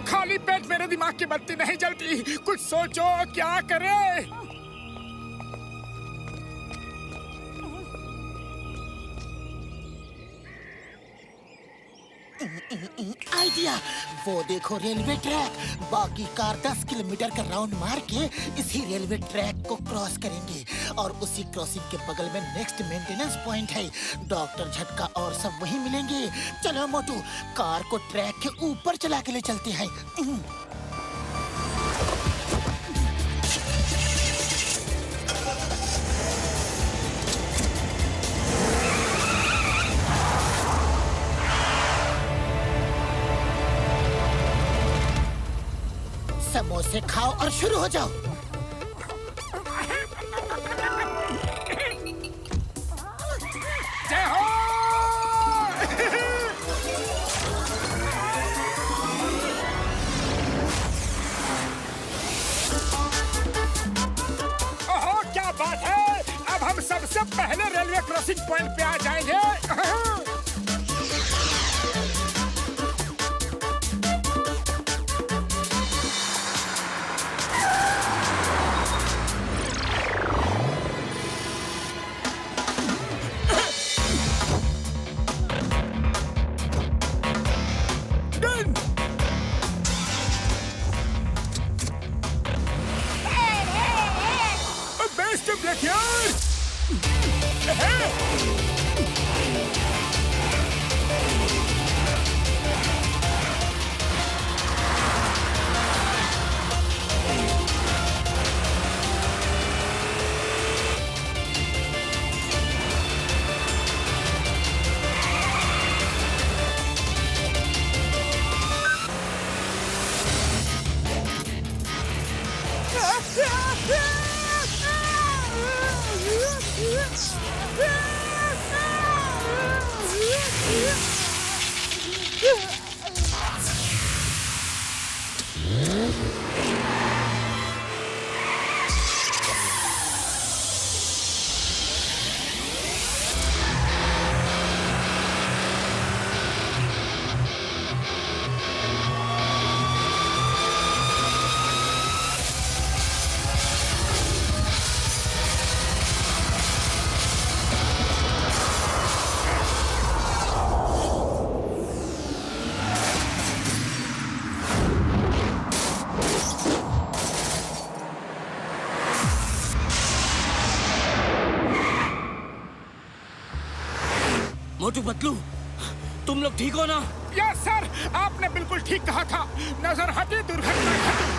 खाली पेट मेरे दिमाग की बत्ती नहीं जलती। कुछ सोचो, क्या करें? आइडिया। वो देखो रेलवे ट्रैक। बाकी कार 10 किलोमीटर का राउंड मार के इसी रेलवे ट्रैक को क्रॉस करेंगे और उसी क्रॉसिंग के बगल में नेक्स्ट मेंटेनेंस पॉइंट है। डॉक्टर झटका और सब वहीं मिलेंगे। चलो मोटू, कार को ट्रैक के ऊपर चला के ले चलते हैं। समोसे खाओ और शुरू हो जाओ। जय हो। ओहो, क्या बात है। अब हम सबसे पहले रेलवे क्रॉसिंग पॉइंट पे आ जाएंगे। मोटू पतलू, तुम लोग ठीक हो ना? यस सर, आपने बिल्कुल ठीक कहा था। नजर हटी, दुर्घटना घटी।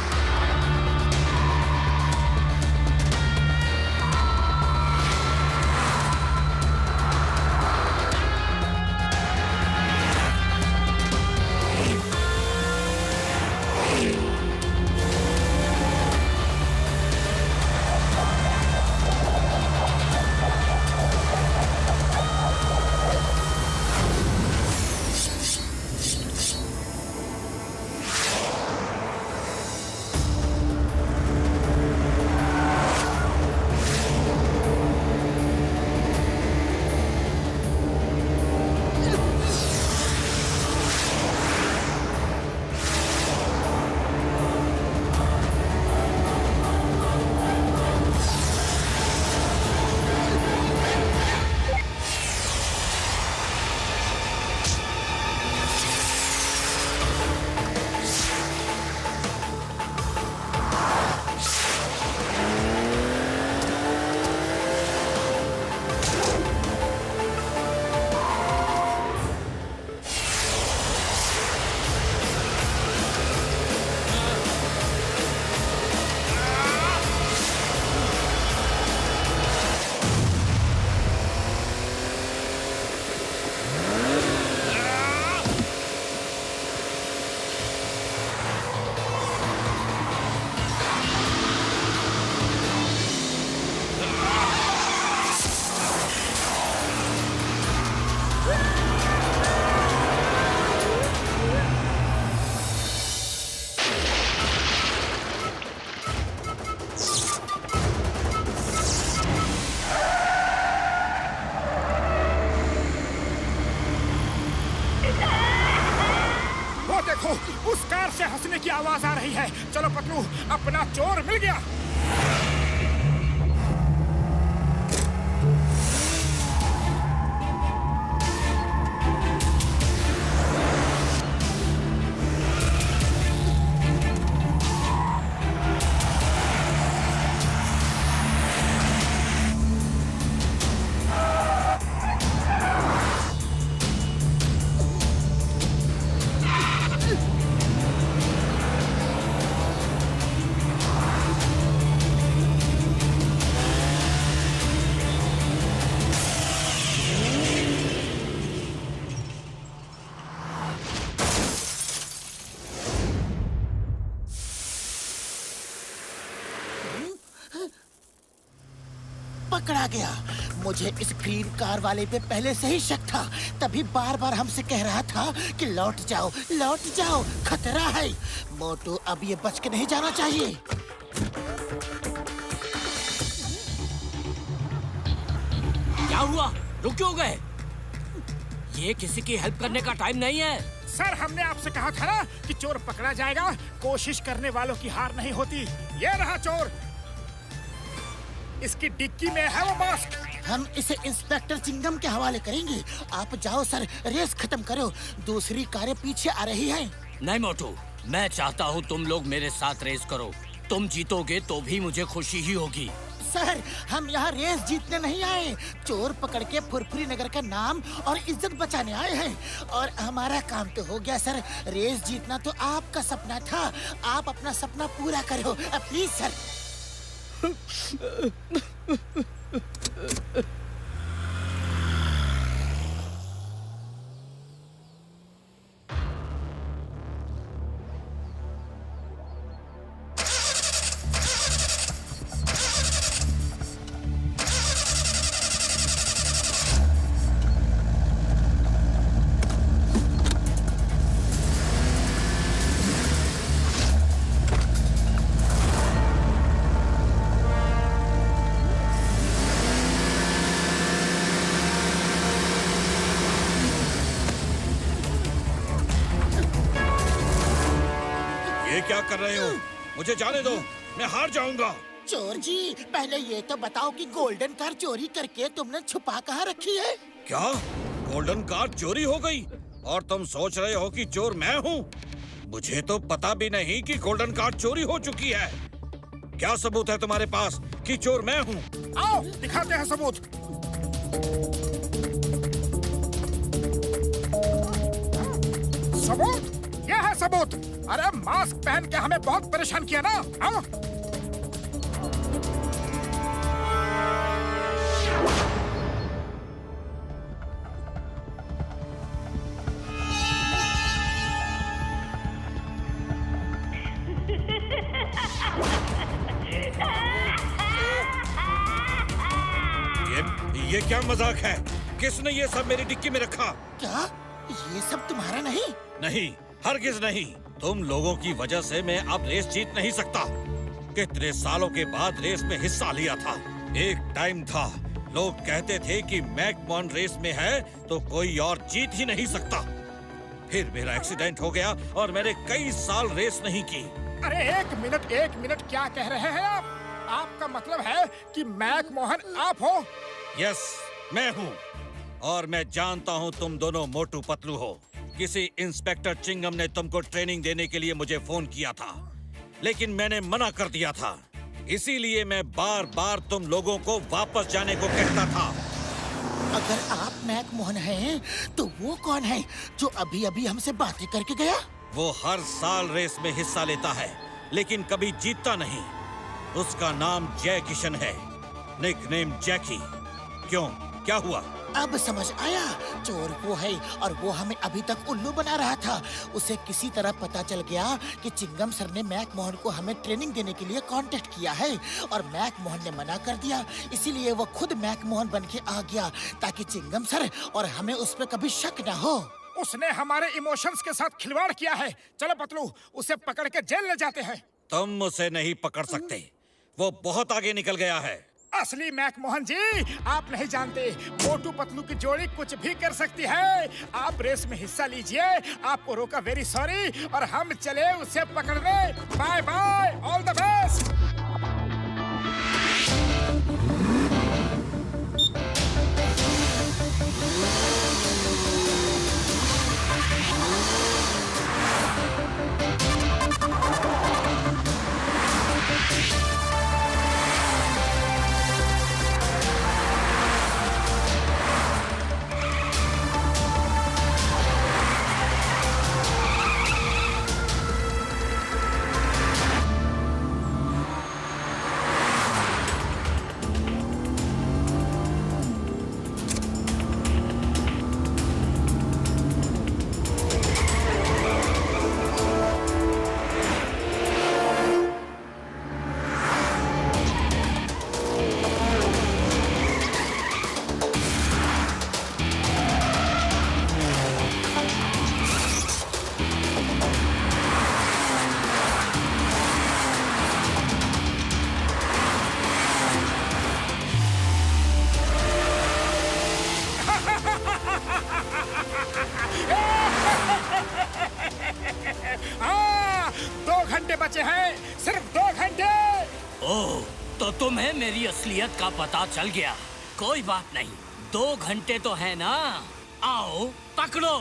उस कार से हंसने की आवाज आ रही है। चलो पतलू, अपना चोर मिल गया। पकड़ा गया। मुझे इस ग्रीन कार वाले पे पहले से ही शक था, तभी बार बार हमसे कह रहा था कि लौट जाओ, खतरा है। मोटू, अब ये बच के नहीं जाना चाहिए। क्या हुआ? रुक क्यों गए? ये किसी की हेल्प करने का टाइम नहीं है। सर, हमने आपसे कहा था ना कि चोर पकड़ा जाएगा। कोशिश करने वालों की हार नहीं होती। ये रहा चोर, इसकी डिक्की में है वो मास्क। हम इसे इंस्पेक्टर चिंगम के हवाले करेंगे। आप जाओ सर, रेस खत्म करो, दूसरी कारें पीछे आ रही हैं। नहीं मोटू, मैं चाहता हूँ तुम लोग मेरे साथ रेस करो। तुम जीतोगे तो भी मुझे खुशी ही होगी। सर, हम यहाँ रेस जीतने नहीं आए, चोर पकड़ के फुरफुरी नगर का नाम और इज्जत बचाने आए हैं। और हमारा काम तो हो गया सर। रेस जीतना तो आपका सपना था, आप अपना सपना पूरा करो प्लीज सर। क्या कर रहे हो? मुझे जाने दो, मैं हार जाऊंगा। चोर जी, पहले ये तो बताओ कि गोल्डन कार चोरी करके तुमने छुपा कहाँ रखी है? क्या गोल्डन कार चोरी हो गई और तुम सोच रहे हो कि चोर मैं हूँ? मुझे तो पता भी नहीं कि गोल्डन कार चोरी हो चुकी है। क्या सबूत है तुम्हारे पास कि चोर मैं हूँ? आओ दिखाते हैं सबूत। सबूत? यह है सबूत। अरे मास्क पहन के हमें बहुत परेशान किया ना। आओ। ये क्या मजाक है? किसने ये सब मेरी डिक्की में रखा? क्या ये सब तुम्हारा नहीं? नहीं, हरगिज नहीं। तुम लोगों की वजह से मैं अब रेस जीत नहीं सकता। कितने सालों के बाद रेस में हिस्सा लिया था। एक टाइम था, लोग कहते थे कि मैकमोहन रेस में है तो कोई और जीत ही नहीं सकता। फिर मेरा एक्सीडेंट हो गया और मैंने कई साल रेस नहीं की। अरे एक मिनट, क्या कह रहे हैं आप? आपका मतलब है कि मैकमोहन आप हो? यस, मैं हूँ। और मैं जानता हूँ तुम दोनों मोटू पतलू हो। किसी इंस्पेक्टर चिंगम ने तुमको ट्रेनिंग देने के लिए मुझे फोन किया था, लेकिन मैंने मना कर दिया था। इसीलिए मैं बार बार तुम लोगों को वापस जाने को कहता था। अगर आप मैकमोहन हैं, तो वो कौन है जो अभी अभी हमसे बातें करके गया? वो हर साल रेस में हिस्सा लेता है, लेकिन कभी जीतता नहीं। उसका नाम जय किशन है, निकनेम जैकी। क्यों, क्या हुआ? अब समझ आया, चोर वो है और वो हमें अभी तक उल्लू बना रहा था। उसे किसी तरह पता चल गया कि चिंगम सर ने मैकमोहन को हमें ट्रेनिंग देने के लिए कांटेक्ट किया है और मैकमोहन ने मना कर दिया। इसीलिए वो खुद मैकमोहन बन के आ गया ताकि चिंगम सर और हमें उस पर कभी शक न हो। उसने हमारे इमोशंस के साथ खिलवाड़ किया है। चलो पतलू, उसे पकड़ के जेल ले जाते हैं। तुम उसे नहीं पकड़ सकते, वो बहुत आगे निकल गया है। असली मैकमोहन जी आप नहीं जानते, मोटू पतलू की जोड़ी कुछ भी कर सकती है। आप रेस में हिस्सा लीजिए, आपको रोका वेरी सॉरी, और हम चले उसे पकड़ने। Bye bye, all the best. बचे हैं, सिर्फ 2 घंटे। ओह, तो तुम्हें मेरी असलियत का पता चल गया। कोई बात नहीं, 2 घंटे तो है ना। आओ पकड़ो।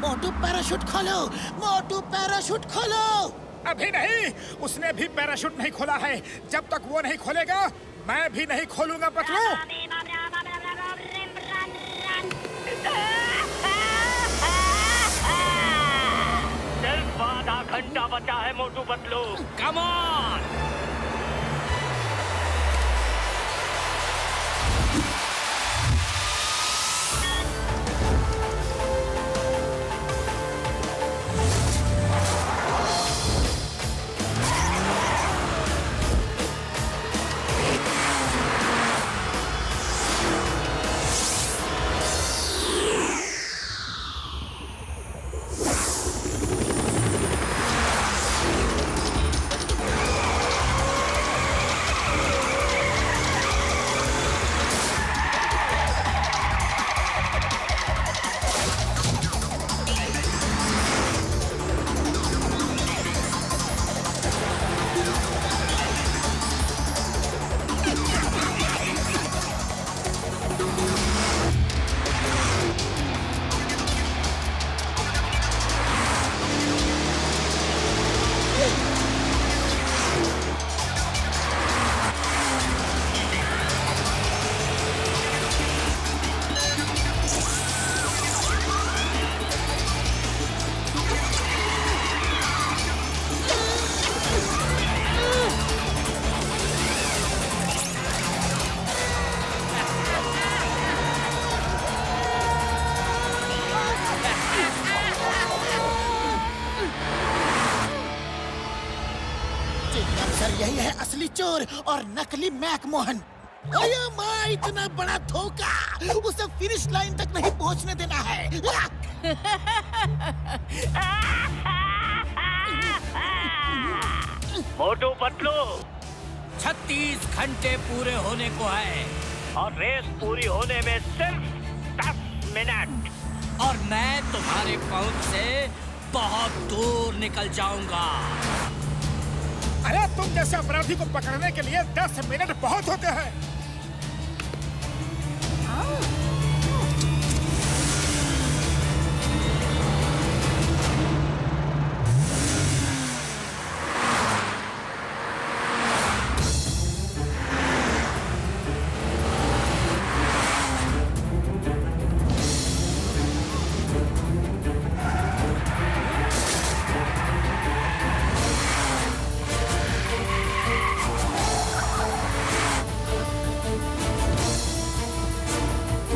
मोटू पैराशूट खोलो, मोटू पैराशूट खोलो। अभी नहीं, उसने भी पैराशूट नहीं खोला है। जब तक वो नहीं खोलेगा मैं भी नहीं खोलूंगा पतलू। सिर्फ आधा घंटा बचा है मोटू पतलू। Come on. यही है असली चोर और नकली मैकमोहन। ओए माँ, इतना बड़ा धोखा, उसे फिनिश लाइन तक नहीं पहुंचने देना है। मोटू पतलू 36 घंटे पूरे होने को है और रेस पूरी होने में सिर्फ 10 मिनट और मैं तुम्हारे पहुंच से बहुत दूर निकल जाऊंगा। अरे तुम जैसे अपराधी को पकड़ने के लिए 10 मिनट बहुत होते हैं।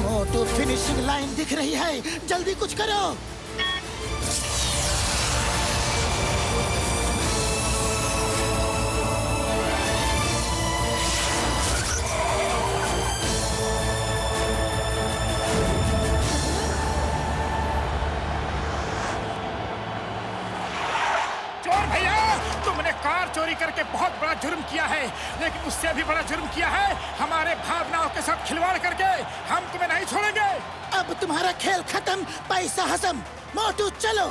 मोटू फिनिशिंग लाइन दिख रही है, जल्दी कुछ करो। चोर भैया, तुमने कार चोरी करके बहुत बड़ा जुर्म किया है, लेकिन उससे भी बड़ा जुर्म किया है हमारे भावनाओं के साथ खिलवाड़ करके। हम तुम्हें नहीं छोड़ेंगे। अब तुम्हारा खेल खत्म, पैसा हजम। मोटू चलो।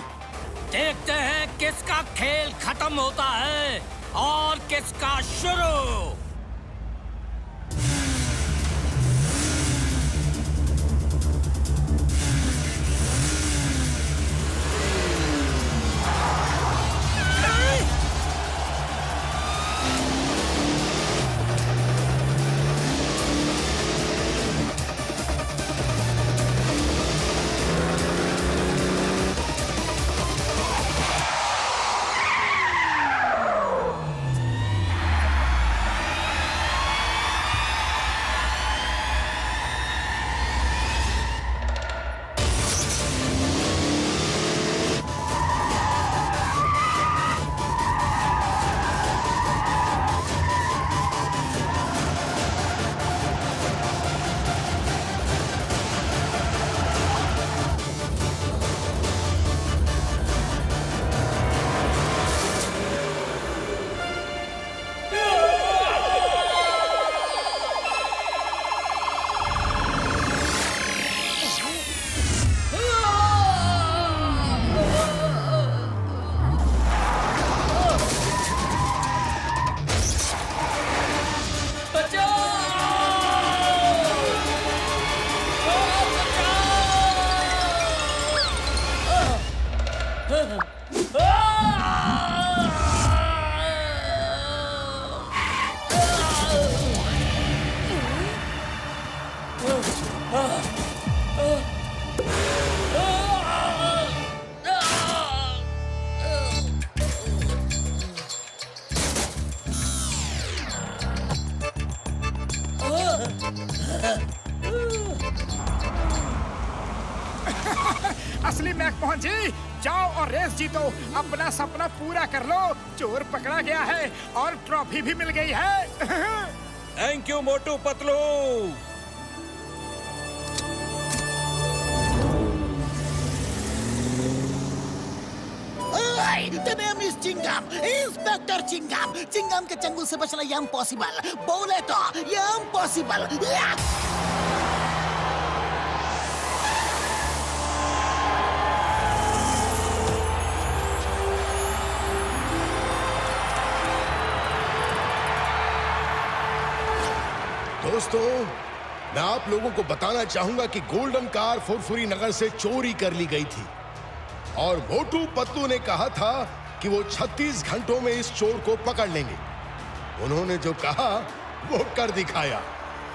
देखते हैं किसका खेल खत्म होता है और किसका शुरू। असली मैकमोहन जी, जाओ और रेस जीतो, अपना सपना पूरा कर लो। चोर पकड़ा गया है और ट्रॉफी भी मिल गई है। Thank you Motu Patlu. The name is Chingum, inspector Chingum. Chingum के चंगुल से बचना ये इम्पॉसिबल, बोले तो ये इम्पॉसिबल। दोस्तों, मैं आप लोगों को बताना चाहूंगा कि गोल्डन कार फुरफुरी नगर से चोरी कर ली गई थी और मोटू पतलू ने कहा था कि वो 36 घंटों में इस चोर को पकड़ लेंगे। उन्होंने जो कहा वो कर दिखाया।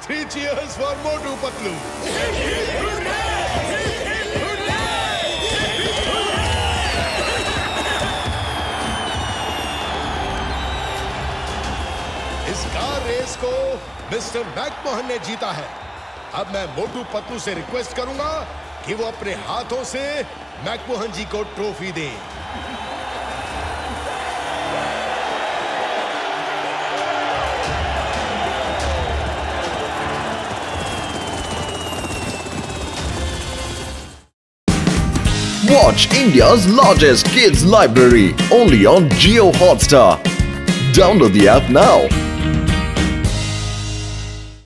3 cheers फॉर मोटू पतलू। इस कार रेस को मिस्टर मैकमोहन ने जीता है। अब मैं मोटू पतलू से रिक्वेस्ट करूंगा कि वो अपने हाथों से मैकमोहन जी को ट्रॉफी दें। Watch India's largest kids library only on Jio Hotstar. Download the app now.